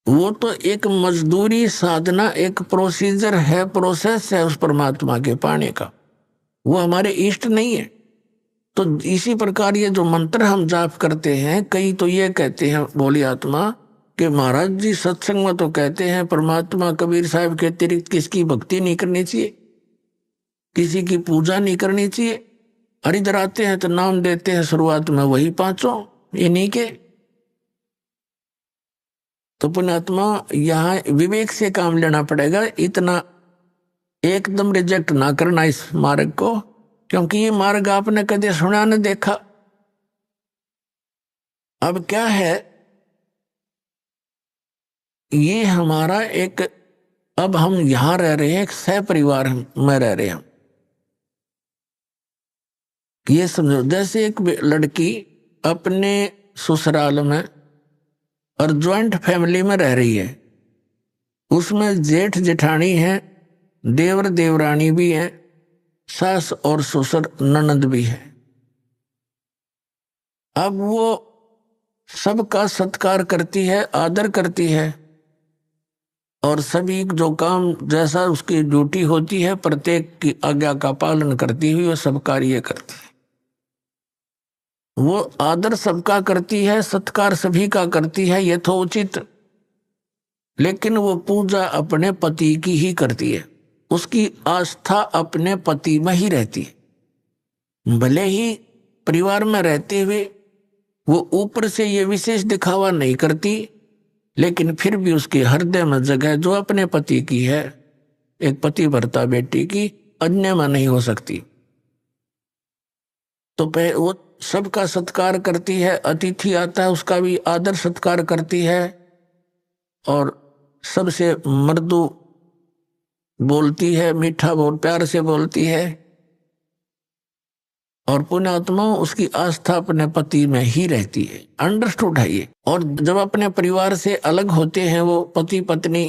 वो तो एक मजदूरी साधना, एक प्रोसीजर है, प्रोसेस है उस परमात्मा के पाने का, वो हमारे इष्ट नहीं है। तो इसी प्रकार ये जो मंत्र हम जाप करते हैं, कई तो ये कहते हैं बोली आत्मा कि महाराज जी सत्संग में तो कहते हैं परमात्मा कबीर साहब के अतिरिक्त किसकी भक्ति नहीं करनी चाहिए, किसी की पूजा नहीं करनी चाहिए। और इधर आते हैं तो नाम देते हैं शुरुआत में वही 5 इन्हीं के। तो पुण्यात्मा यहाँ विवेक से काम लेना पड़ेगा, इतना एकदम रिजेक्ट ना करना इस मार्ग को, क्योंकि ये मार्ग आपने कभी सुना न देखा। अब क्या है, ये हमारा एक, अब हम यहां रह रहे हैं, एक सह परिवार में रह रहे हैं। ये समझो जैसे एक लड़की अपने ससुराल में और ज्वाइंट फैमिली में रह रही है, उसमें जेठ जेठानी है, देवर देवरानी भी है, सास और ससुर ननद भी है। अब वो सबका सत्कार करती है, आदर करती है, और सभी जो काम जैसा उसकी ड्यूटी होती है प्रत्येक की आज्ञा का पालन करती हुई वो सब कार्य करती है। वो आदर सबका करती है, सत्कार सभी का करती है यथोचित, लेकिन वो पूजा अपने पति की ही करती है। उसकी आस्था अपने पति में ही रहती है। भले ही परिवार में रहते हुए वो ऊपर से ये विशेष दिखावा नहीं करती, लेकिन फिर भी उसके हृदय में जगह जो अपने पति की है, एक पति भरता बेटी की, अन्य में नहीं हो सकती। तो वो सबका सत्कार करती है, अतिथि आता है उसका भी आदर सत्कार करती है, और सबसे मृदु बोलती है, मीठा बोल प्यार से बोलती है, और पुण्यात्मा उसकी आस्था अपने पति में ही रहती है। अंडरस्टूड है ये। और जब अपने परिवार से अलग होते हैं वो पति पत्नी,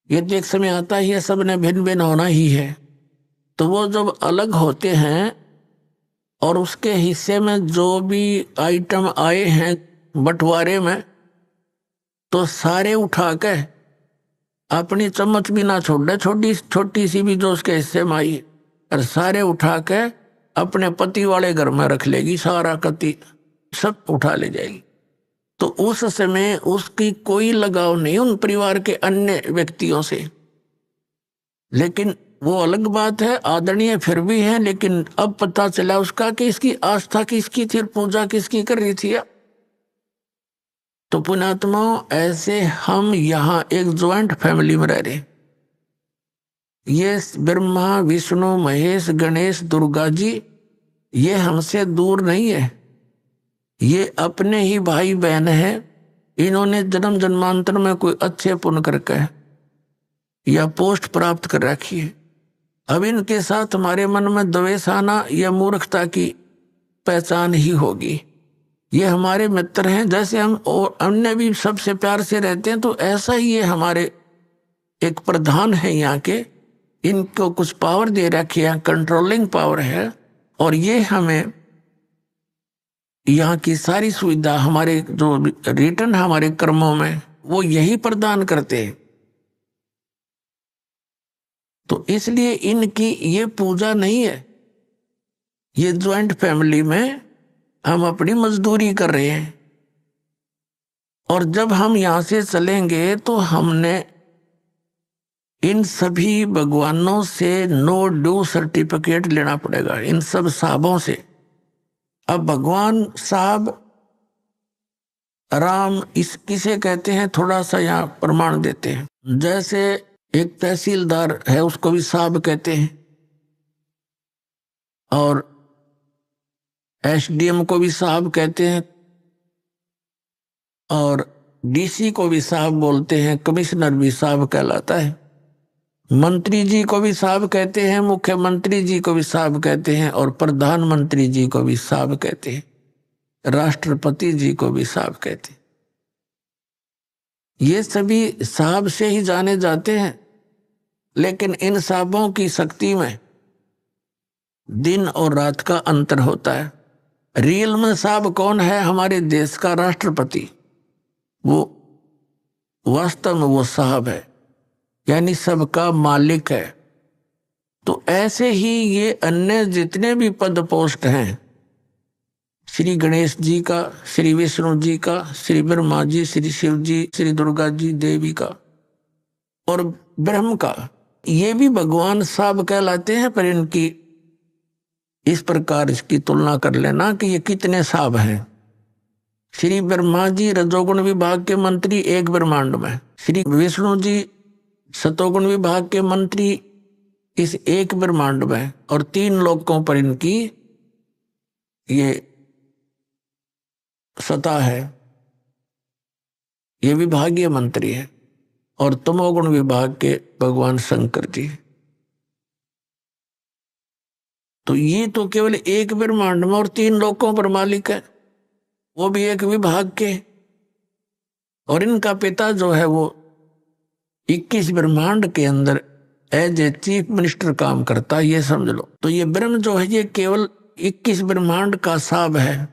ये तो एक समय आता ही है सबने भिन्न भिन्न होना ही है। तो वो जब अलग होते हैं और उसके हिस्से में जो भी आइटम आए हैं बंटवारे में, तो सारे उठा के अपनी चम्मच भी ना छोड़, छोटी सी भी जो उसके हिस्से में आई, और सारे उठा के अपने पति वाले घर में रख लेगी, सारा कति सब उठा ले जाएगी। तो उस समय उसकी कोई लगाव नहीं उन परिवार के अन्य व्यक्तियों से। लेकिन वो अलग बात है, आदरणीय फिर भी है, लेकिन अब पता चला उसका कि इसकी आस्था किसकी थी, पूजा किसकी कर रही थी। तो पुण्यात्मा ऐसे हम यहाँ एक ज्वाइंट फैमिली में रह रहे। ये ब्रह्मा विष्णु महेश गणेश दुर्गा जी ये हमसे दूर नहीं है, ये अपने ही भाई बहन है। इन्होंने जन्म जन्मांतर में कोई अच्छे पुण्य करके या पोस्ट प्राप्त कर रखी है। अब इनके साथ हमारे मन में द्वेष आना या मूर्खता की पहचान ही होगी। ये हमारे मित्र हैं, जैसे हम और अन्य भी सबसे प्यार से रहते हैं, तो ऐसा ही ये हमारे एक प्रधान है यहाँ के। इनको कुछ पावर दे रखी है, कंट्रोलिंग पावर है, और ये हमें यहाँ की सारी सुविधा हमारे जो रिटर्न हमारे कर्मों में वो यही प्रदान करते हैं। तो इसलिए इनकी ये पूजा नहीं है, ये ज्वाइंट फैमिली में हम अपनी मजदूरी कर रहे हैं। और जब हम यहां से चलेंगे तो हमने इन सभी भगवानों से नो ड्यू सर्टिफिकेट लेना पड़ेगा, इन सब साहबों से। अब भगवान साहब राम इस किसे कहते हैं, थोड़ा सा यहाँ प्रमाण देते हैं। जैसे एक तहसीलदार है, उसको भी साहब कहते हैं, और एसडीएम को भी साहब कहते हैं, और डीसी को भी साहब बोलते हैं, कमिश्नर भी साहब कहलाता है, मंत्री जी को भी साहब कहते हैं, मुख्यमंत्री जी को भी साहब कहते हैं, और प्रधानमंत्री जी को भी साहब कहते हैं, राष्ट्रपति जी को भी साहब कहते हैं। ये सभी साहब से ही जाने जाते हैं। लेकिन इन साहबों की शक्ति में दिन और रात का अंतर होता है। रियल में साहब कौन है? हमारे देश का राष्ट्रपति, वो वास्तव में वो साहब है, यानी सबका मालिक है। तो ऐसे ही ये अन्य जितने भी पद पोस्ट हैं, श्री गणेश जी का, श्री विष्णु जी का, श्री ब्रह्मा जी, श्री शिव जी, श्री दुर्गा जी देवी का, और ब्रह्म का, ये भी भगवान साहब कहलाते हैं। पर इनकी इस प्रकार इसकी तुलना कर लेना कि ये कितने साहब हैं। श्री ब्रह्मा जी रजोगुण विभाग के मंत्री एक ब्रह्मांड में, श्री विष्णु जी सतोगुण विभाग के मंत्री इस एक ब्रह्मांड में, और 3 लोकों पर इनकी ये सत्ता है, ये विभागीय मंत्री है। और तमोगुण विभाग के भगवान शंकर जी। तो ये तो केवल एक ब्रह्मांड में और 3 लोकों पर मालिक है, वो भी एक विभाग के। और इनका पिता जो है वो 21 ब्रह्मांड के अंदर एज ए चीफ मिनिस्टर काम करता है, ये समझ लो। तो ये ब्रह्म जो है ये केवल 21 ब्रह्मांड का साहब है।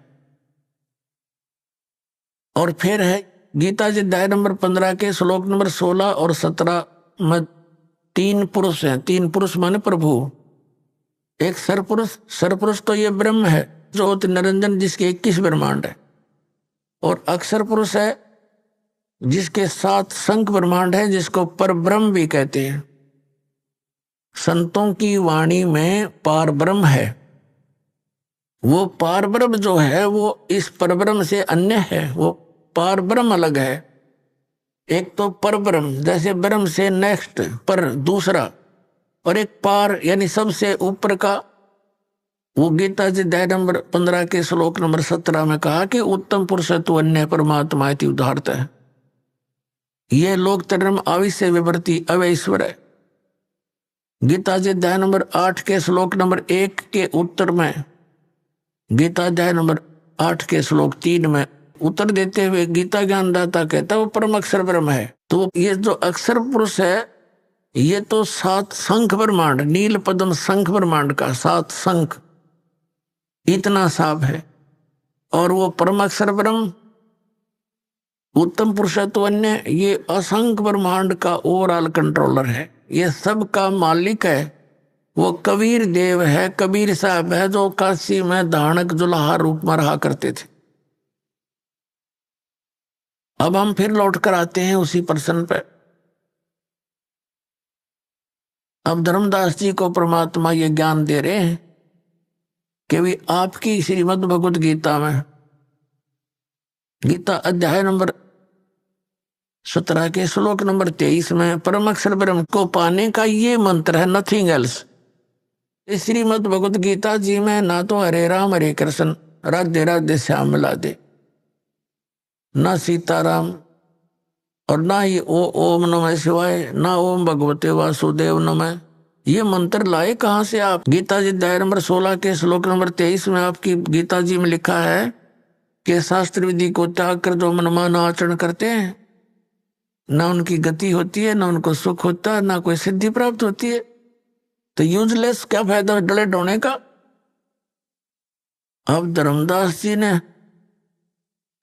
और फिर है गीता जी अध्याय नंबर 15 के श्लोक नंबर 16 और 17 में 3 पुरुष हैं। 3 पुरुष माने प्रभु। एक सरपुरुष, सरपुरुष तो ये ब्रह्म है जो निरंजन, जिसके 21 ब्रह्मांड है। और अक्षर पुरुष है जिसके 7 शंख ब्रह्मांड है, जिसको पर ब्रह्म भी कहते हैं। संतों की वाणी में पार ब्रह्म है। वो पार ब्रह्म जो है वो इस परब्रह्म से अन्य है, वो पार ब्रह्म अलग है। एक तो पर ब्रह्म, जैसे ब्रह्म से नेक्स्ट पर दूसरा, और एक पार यानी सबसे ऊपर का। वो गीता जी अध्याय नंबर 15 के श्लोक नंबर 17 में कहा कि उत्तम पुरुष तो अन्य परमात्मा इति उदाहरत है। ये लोक धर्म आविश्य विवर्ती अवैश्वर है। गीता जी अध्याय नंबर 8 के श्लोक नंबर 1 के उत्तर में, गीता अध्याय नंबर 8 के श्लोक 3 में उत्तर देते हुए गीता ज्ञानदाता कहता है वो परम अक्षर ब्रह्म है। तो ये जो अक्षर पुरुष है ये तो 7 शंख ब्रह्मांड, नील पद्म शंख ब्रह्मांड का 7 शंख, इतना साफ है। और वो परम अक्षर ब्रह्म उत्तम पुरुषत्व अन्य, ये असंख्य ब्रह्मांड का ओवरऑल कंट्रोलर है, ये सब का मालिक है। वो कबीर देव है, कबीर साहब है, जो काशी में धानक जुलाहा रूप में रहा करते थे। अब हम फिर लौट कर आते हैं उसी प्रश्न पे। अब धर्मदास जी को परमात्मा ये ज्ञान दे रहे हैं कि भी आपकी श्रीमद् भगवत गीता में, गीता अध्याय नंबर 17 के श्लोक नंबर 23 में परम अक्षर ब्रह्म को पाने का ये मंत्र है, नथिंग एल्स। श्रीमद् भगवत गीता जी में ना तो हरे राम हरे कृष्ण राधे राधे श्याम मिला दे, ना सीताराम, और ना ही ओम नमः शिवाय, ना ओम भगवते वासुदेव नमः। ये मंत्र लाए कहाँ से आप? गीता जी अध्याय नंबर 16 के श्लोक नंबर 23 में आपकी गीता जी में लिखा है कि शास्त्र विधि को त्याग कर जो मनमाना आचरण करते हैं, ना उनकी गति होती है, ना उनको सुख होता है, ना कोई सिद्धि प्राप्त होती है। तो यूजलेस, क्या फायदा डले ढोने का। अब धर्मदास जी ने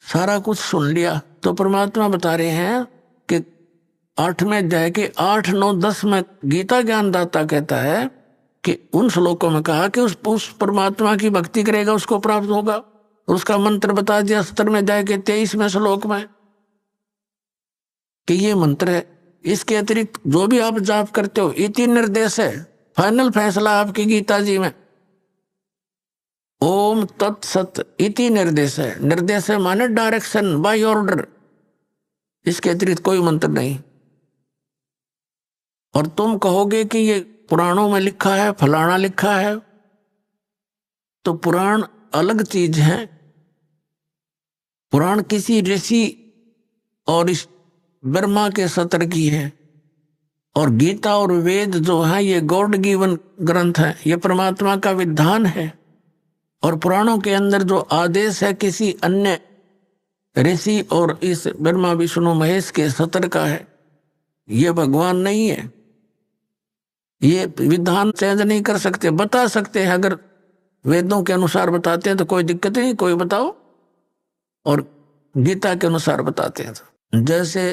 सारा कुछ सुन लिया, तो परमात्मा बता रहे हैं कि 8वें अध्याय के 8, 9, 10 में गीता ज्ञानदाता कहता है कि उन श्लोकों में कहा कि उस परमात्मा की भक्ति करेगा उसको प्राप्त होगा। उसका मंत्र बता दिया 17वें अध्याय के 23वें श्लोक में कि ये मंत्र है। इसके अतिरिक्त जो भी आप जाप करते हो, इति निर्देश है, फाइनल फैसला आपकी गीता जी में ओम तत्सत इति निर्देश है। निर्देश है माने डायरेक्शन, बाय ऑर्डर, इसके अतिरिक्त कोई मंत्र नहीं। और तुम कहोगे कि ये पुराणों में लिखा है, फलाना लिखा है, तो पुराण अलग चीज है। पुराण किसी ऋषि और इस ब्रह्मा के सत्र की है, और गीता और वेद जो है ये गॉड गिवन ग्रंथ है, ये परमात्मा का विधान है। और पुराणों के अंदर जो आदेश है किसी अन्य ऋषि और इस ब्रह्मा विष्णु महेश के सत्र का है, ये भगवान नहीं है। ये विधान चेंज नहीं कर सकते, बता सकते हैं, अगर वेदों के अनुसार बताते हैं तो कोई दिक्कत नहीं, कोई बताओ, और गीता के अनुसार बताते हैं तो। जैसे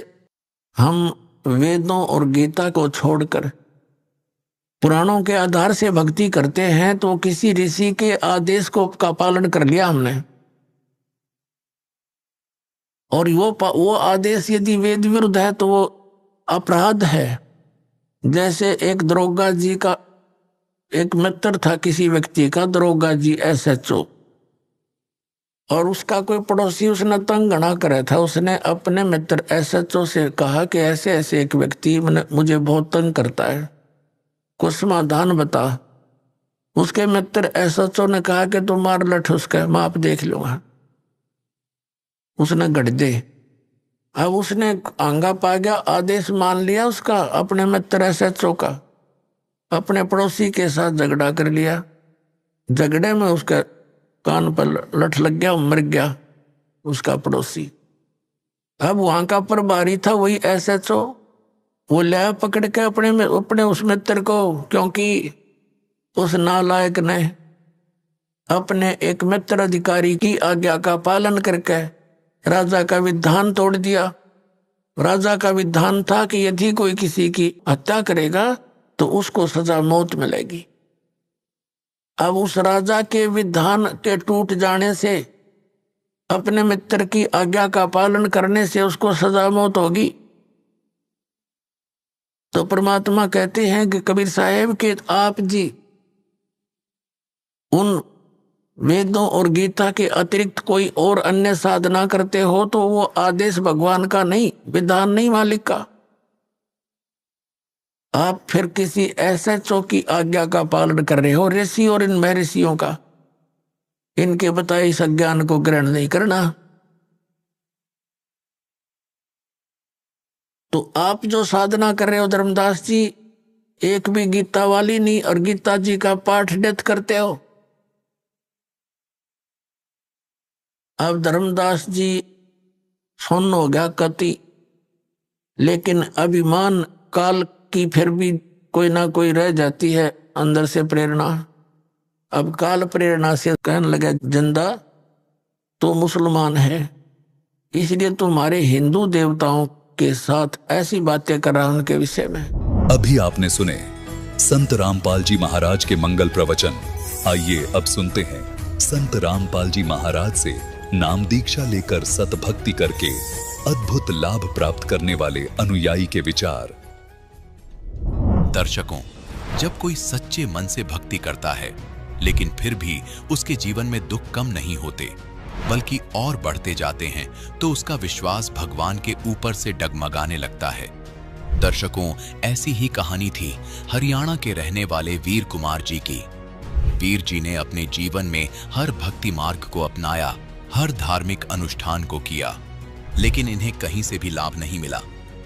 हम वेदों और गीता को छोड़कर पुराणों के आधार से भक्ति करते हैं तो किसी ऋषि के आदेश को का पालन कर लिया हमने, और वो आदेश यदि वेद विरुद्ध है तो वो अपराध है। जैसे एक दरोगा जी का एक मित्र था, किसी व्यक्ति का, दरोगा जी SHO, और उसका कोई पड़ोसी उसने तंग घना करे था। उसने अपने मित्र SHO से कहा कि ऐसे ऐसे एक व्यक्ति मुझे बहुत तंग करता है, कुछ समाधान बता। उसके मित्र SHO ने कहा कि तुम मार लठ उसका, मैं आप देख लूंगा। उसने गढ़ दे। अब उसने आंगा पा गया, आदेश मान लिया उसका, अपने मित्र SHO का, अपने पड़ोसी के साथ झगड़ा कर लिया। झगड़े में उसका कान पर लठ लग गया, मर गया उसका पड़ोसी। अब वहां का प्रभारी था वही SHO, वो ले पकड़ के अपने उस मित्र को, क्योंकि उस नालायक ने अपने एक मित्र अधिकारी की आज्ञा का पालन करके राजा का विधान तोड़ दिया। राजा का विधान था कि यदि कोई किसी की हत्या करेगा तो उसको सजा मौत मिलेगी। अब उस राजा के विधान के टूट जाने से, अपने मित्र की आज्ञा का पालन करने से उसको सजा मौत होगी। तो परमात्मा कहते हैं कि कबीर साहेब कि आप जी उन वेदों और गीता के अतिरिक्त कोई और अन्य साधना करते हो तो वो आदेश भगवान का नहीं, विधान नहीं मालिक का। आप फिर किसी SHO की आज्ञा का पालन कर रहे हो, ऋषि और इन महर्षियों का, इनके बताए इस अज्ञान को ग्रहण नहीं करना। तो आप जो साधना कर रहे हो धर्मदास जी, एक भी गीता वाली नहीं, और गीता जी का पाठ डेथ करते हो। अब धर्मदास जी सुन्न हो गया कति, लेकिन अभिमान काल की फिर भी कोई ना कोई रह जाती है अंदर से प्रेरणा। अब काल प्रेरणा से कहने लगा जिंदा तो मुसलमान है, इसलिए तुम्हारे हिंदू देवताओं के साथ ऐसी बातें कर रहा उनके विषय में। अभी आपने सुने संत रामपाल जी महाराज के मंगल प्रवचन। आइए अब सुनते हैं संत रामपाल जी महाराज से नाम दीक्षा लेकर सतभक्ति करके अद्भुत लाभ प्राप्त करने वाले अनुयायी के विचार। दर्शकों, जब कोई सच्चे मन से भक्ति करता है लेकिन फिर भी उसके जीवन में दुख कम नहीं होते बल्कि और बढ़ते जाते हैं, तो उसका विश्वास भगवान के ऊपर से डगमगाने लगता है। दर्शकों, ऐसी ही कहानी थी हरियाणा के रहने वाले वीर कुमार जी की। वीर जी ने अपने जीवन में हर भक्ति मार्ग को अपनाया, हर धार्मिक अनुष्ठान को किया, लेकिन इन्हें कहीं से भी लाभ नहीं मिला।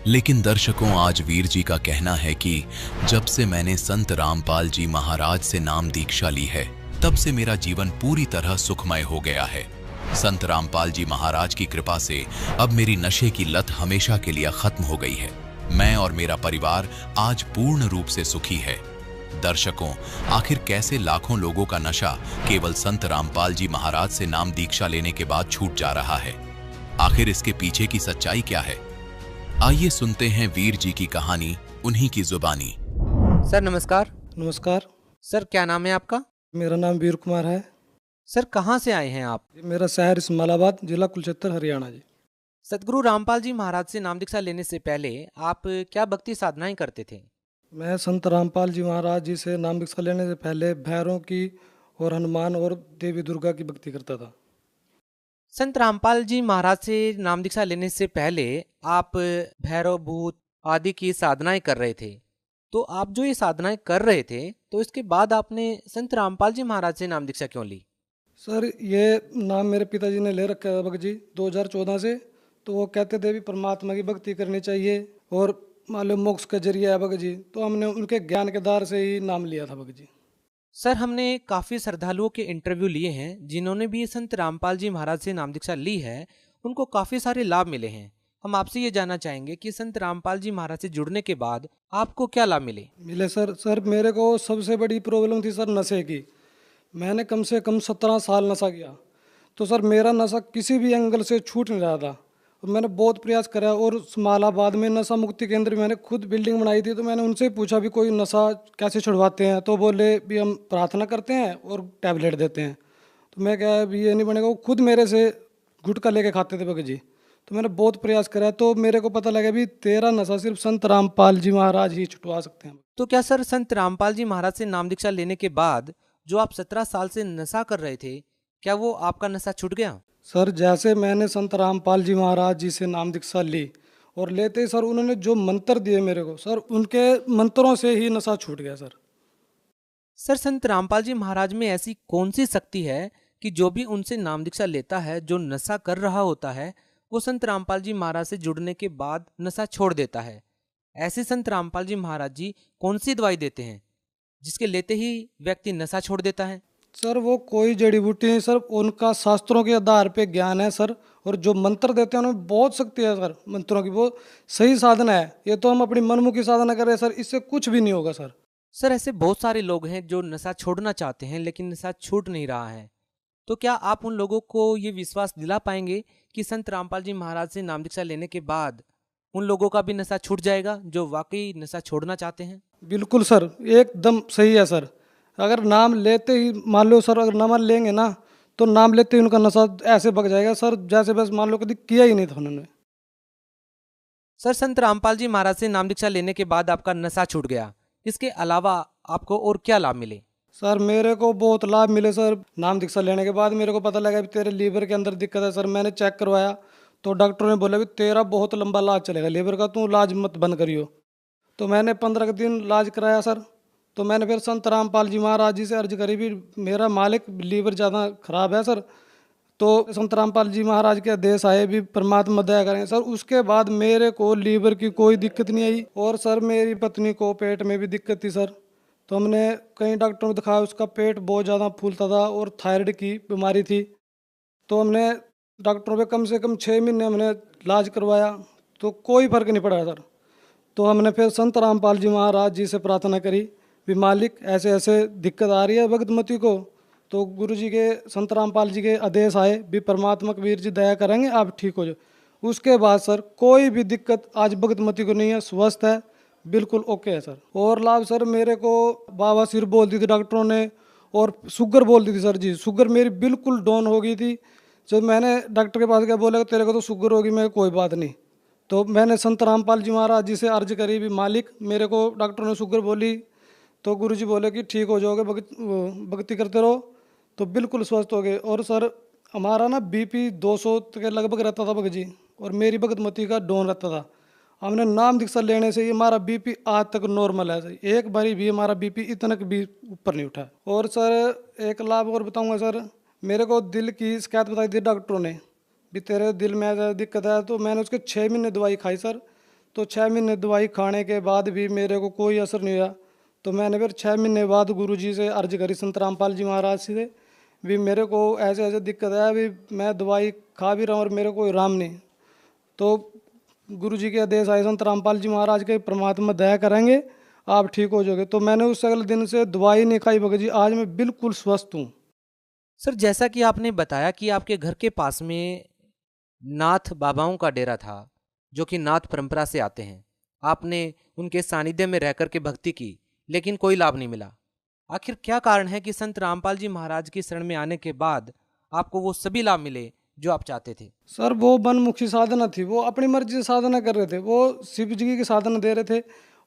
लेकिन दर्शकों, आज वीर जी का कहना है कि जब से मैंने संत रामपाल जी महाराज से नाम दीक्षा ली है, तब से मेरा जीवन पूरी तरह सुखमय हो गया है। संत रामपाल जी महाराज की कृपा से अब मेरी नशे की लत हमेशा के लिए खत्म हो गई है। मैं और मेरा परिवार आज पूर्ण रूप से सुखी है। दर्शकों, आखिर कैसे लाखों लोगों का नशा केवल संत रामपाल जी महाराज से नाम दीक्षा लेने के बाद छूट जा रहा है? आखिर इसके पीछे की सच्चाई क्या है? आइए सुनते हैं वीर जी की कहानी उन्हीं की जुबानी। सर नमस्कार। नमस्कार। सर क्या नाम है आपका? मेरा नाम वीर कुमार है। सर कहाँ से आए हैं आप? मेरा शहर इस्माइलाबाद, जिला कुरुक्षेत्र, हरियाणा जी। सतगुरु रामपाल जी महाराज से नाम दीक्षा लेने से पहले आप क्या भक्ति साधनाएं करते थे? मैं संत रामपाल जी महाराज जी से नाम दीक्षा लेने से पहले भैरों की और हनुमान और देवी दुर्गा की भक्ति करता था। संत रामपाल जी महाराज से नाम दीक्षा लेने से पहले आप भैरव भूत आदि की साधनाएं कर रहे थे। तो आप जो ये साधनाएं कर रहे थे तो इसके बाद आपने संत रामपाल जी महाराज से नाम दीक्षा क्यों ली? सर ये नाम मेरे पिताजी ने ले रखा है भगत जी 2014 से। तो वो कहते थे भी परमात्मा की भक्ति करनी चाहिए और मान लो मोक्ष का जरिया है भगत जी, तो हमने उनके ज्ञान के द्वार से ही नाम लिया था भगत जी। सर हमने काफ़ी श्रद्धालुओं के इंटरव्यू लिए हैं जिन्होंने भी संत रामपाल जी महाराज से नाम दीक्षा ली है, उनको काफ़ी सारे लाभ मिले हैं। हम आपसे ये जानना चाहेंगे कि संत रामपाल जी महाराज से जुड़ने के बाद आपको क्या लाभ मिले? सर मेरे को सबसे बड़ी प्रॉब्लम थी सर नशे की। मैंने कम से कम 17 साल नशा किया। तो सर मेरा नशा किसी भी एंगल से छूट नहीं रहा था और मैंने बहुत प्रयास करा। और इस्माइलाबाद में नशा मुक्ति केंद्र मैंने खुद बिल्डिंग बनाई थी, तो मैंने उनसे पूछा भी कोई नशा कैसे छुड़वाते हैं, तो बोले भी हम प्रार्थना करते हैं और टैबलेट देते हैं। तो मैं क्या भी ये नहीं बनेगा, वो खुद मेरे से गुटखा लेके खाते थे भगत जी। तो मैंने बहुत प्रयास करा, तो मेरे को पता लगा भी तेरा नशा सिर्फ संत रामपाल जी महाराज ही छुटवा सकते हैं। तो क्या सर संत रामपाल जी महाराज से नाम दीक्षा लेने के बाद जो आप 17 साल से नशा कर रहे थे, क्या वो आपका नशा छूट गया? सर जैसे मैंने संत रामपाल जी महाराज जी से नाम दीक्षा ली और लेते ही सर उन्होंने जो मंत्र दिए मेरे को, सर उनके मंत्रों से ही नशा छूट गया सर। सर संत रामपाल जी महाराज में ऐसी कौन सी शक्ति है कि जो भी उनसे नाम दीक्षा लेता है, जो नशा कर रहा होता है, वो संत रामपाल जी महाराज से जुड़ने के बाद नशा छोड़ देता है? ऐसे संत रामपाल जी महाराज जी कौन सी दवाई देते हैं जिसके लेते ही व्यक्ति नशा छोड़ देता है? सर वो कोई जड़ी बूटी नहीं सर, उनका शास्त्रों के आधार पे ज्ञान है सर। और जो मंत्र देते हैं उनमें बहुत शक्ति है सर, मंत्रों की वो सही साधना है। ये तो हम अपनी मनमुखी साधना कर रहे हैं सर, इससे कुछ भी नहीं होगा सर। सर ऐसे बहुत सारे लोग हैं जो नशा छोड़ना चाहते हैं लेकिन नशा छूट नहीं रहा है, तो क्या आप उन लोगों को ये विश्वास दिला पाएंगे कि संत रामपाल जी महाराज से नाम दीक्षा लेने के बाद उन लोगों का भी नशा छूट जाएगा जो वाकई नशा छोड़ना चाहते हैं? बिल्कुल सर, एकदम सही है सर। अगर नाम लेते ही मान लो सर, अगर नाम लेंगे ना तो नाम लेते ही उनका नशा ऐसे भग जाएगा सर, जैसे बस मान लो कभी किया ही नहीं था उन्होंने। सर संत रामपाल जी महाराज से नाम दीक्षा लेने के बाद आपका नशा छूट गया, इसके अलावा आपको और क्या लाभ मिले? सर मेरे को बहुत लाभ मिले सर। नाम दीक्षा लेने के बाद मेरे को पता लगा कि तेरे लीवर के अंदर दिक्कत है सर। मैंने चेक करवाया तो डॉक्टर ने बोला भी तेरा बहुत लंबा इलाज चलेगा लीवर का, तू इलाज मत बंद करियो। तो मैंने 15 दिन इलाज कराया सर। तो मैंने फिर संत रामपाल जी महाराज जी से अर्ज करी भी मेरा मालिक लीवर ज़्यादा खराब है सर। तो संत रामपाल जी महाराज के आदेश आए भी परमात्मा दया करें सर। उसके बाद मेरे को लीवर की कोई दिक्कत नहीं आई। और सर मेरी पत्नी को पेट में भी दिक्कत थी सर, तो हमने कई डॉक्टरों को दिखाया, उसका पेट बहुत ज़्यादा फूलता था और थायराइड की बीमारी थी। तो हमने डॉक्टरों पे कम से कम 6 महीने हमने इलाज करवाया तो कोई फर्क नहीं पड़ा सर। तो हमने फिर संत रामपाल जी महाराज जी से प्रार्थना करी भी मालिक ऐसे ऐसे दिक्कत आ रही है भगतमती को। तो गुरु जी के संत रामपाल जी के आदेश आए भी परमात्मा कबीर जी दया करेंगे आप ठीक हो जाओ। उसके बाद सर कोई भी दिक्कत आज भगतमती को नहीं है, स्वस्थ है, बिल्कुल ओके है सर। और लाभ सर मेरे को बाबा सिर बोल दी थी डॉक्टरों ने और शुगर बोल दी थी सर जी। शुगर मेरी बिल्कुल डाउन हो गई थी। जब मैंने डॉक्टर के पास गया, बोला तेरे को तो शुगर होगी, मैं कोई बात नहीं। तो मैंने संत रामपाल जी महाराज जी से अर्ज करी भी मालिक मेरे को डॉक्टरों ने शुगर बोली, तो गुरु जी बोले कि ठीक हो जाओगे, भक्ति करते रहो, तो बिल्कुल स्वस्थ हो गए। और सर हमारा ना बीपी 200 के लगभग रहता था भगत जी, और मेरी भगतमती का डाउन रहता था। हमने नाम दीक्षा लेने से ही हमारा बीपी आज तक नॉर्मल है सर। एक बारी भी हमारा बीपी इतना भी ऊपर नहीं उठा। और सर एक लाभ और बताऊंगा सर, मेरे को दिल की शिकायत बताई थी डॉक्टरों ने भी तेरे दिल में ऐसा दिक्कत है। तो मैंने उसके 6 महीने दवाई खाई सर। तो 6 महीने दवाई खाने के बाद भी मेरे को कोई असर नहीं हुआ। तो मैंने फिर 6 महीने बाद गुरु जी से अर्ज करी संत रामपाल जी महाराज से भी मेरे को ऐसे ऐसे दिक्कत है, अभी मैं दवाई खा भी रहा हूँ और मेरे को आराम नहीं। तो गुरु जी के आदेश आए संत रामपाल जी महाराज के परमात्मा दया करेंगे आप ठीक हो जाओगे। तो मैंने उस अगले दिन से दवाई नहीं खाई भगत जी, आज मैं बिल्कुल स्वस्थ हूँ। सर जैसा कि आपने बताया कि आपके घर के पास में नाथ बाबाओं का डेरा था जो कि नाथ परंपरा से आते हैं। आपने उनके सानिध्य में रहकर के भक्ति की, लेकिन कोई लाभ नहीं मिला। आखिर क्या कारण है कि संत रामपाल जी महाराज की शरण में आने के बाद आपको वो सभी लाभ मिले जो आप चाहते थे? सर वो मनमुखी साधना थी, वो अपनी मर्जी से साधना कर रहे थे, वो शिव जी की साधना दे रहे थे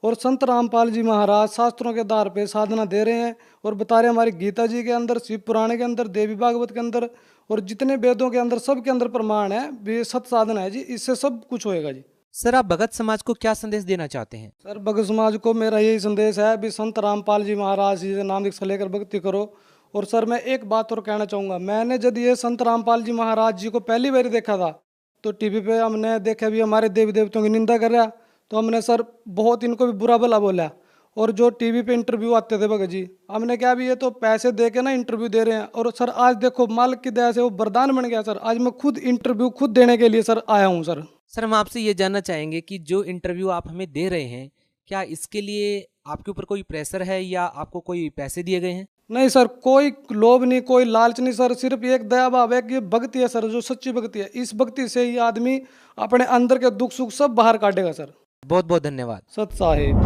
और संत रामपाल जी महाराज शास्त्रों के आधार पे साधना दे रहे हैं और बता रहे हैं हमारी गीता जी के अंदर, शिव पुराण के अंदर, देवी भागवत के अंदर और जितने वेदों के अंदर सब के अंदर प्रमाण है भी सत साधना है जी, इससे सब कुछ होएगा जी। सर आप भगत समाज को क्या संदेश देना चाहते हैं? सर भगत समाज को मेरा यही संदेश है भी संत रामपाल जी महाराज जी से नाम दीक्षा लेकर भक्ति करो। और सर मैं एक बात और कहना चाहूँगा, मैंने जब ये संत रामपाल जी महाराज जी को पहली बार देखा था तो टीवी पे हमने देखा भी हमारे देवी देवताओं की निंदा कर रहा, तो हमने सर बहुत इनको भी बुरा भला बोला। और जो टीवी पे इंटरव्यू आते थे भगत जी, हमने क्या भी ये तो पैसे दे के ना इंटरव्यू दे रहे हैं। और सर आज देखो मालिक की दया से वो वरदान बन गया सर, आज मैं खुद इंटरव्यू खुद देने के लिए सर आया हूँ सर। सर हम आपसे ये जानना चाहेंगे कि जो इंटरव्यू आप हमें दे रहे हैं, क्या इसके लिए आपके ऊपर कोई प्रेशर है या आपको कोई पैसे दिए गए हैं? नहीं सर, कोई लोभ नहीं, कोई लालच नहीं सर, सिर्फ एक दया भाव है कि ये भक्ति है सर, जो सच्ची भक्ति है। इस भक्ति से ही आदमी अपने अंदर के दुख सुख सब बाहर काटेगा सर। बहुत बहुत धन्यवाद। सत साहिब।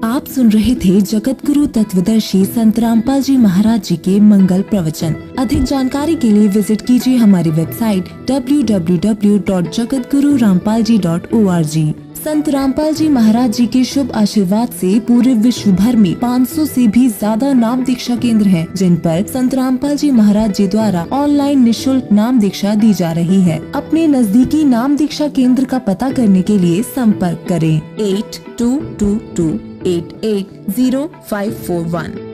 आप सुन रहे थे जगत गुरु तत्वदर्शी संत रामपाल जी महाराज जी के मंगल प्रवचन। अधिक जानकारी के लिए विजिट कीजिए हमारी वेबसाइट www.jagatgururampalji.org। संत रामपाल जी महाराज जी के शुभ आशीर्वाद से पूरे विश्व भर में 500 से भी ज्यादा नाम दीक्षा केंद्र हैं, जिन पर संत रामपाल जी महाराज जी द्वारा ऑनलाइन निशुल्क नाम दीक्षा दी जा रही है। अपने नजदीकी नाम दीक्षा केंद्र का पता करने के लिए संपर्क करें 8222880541।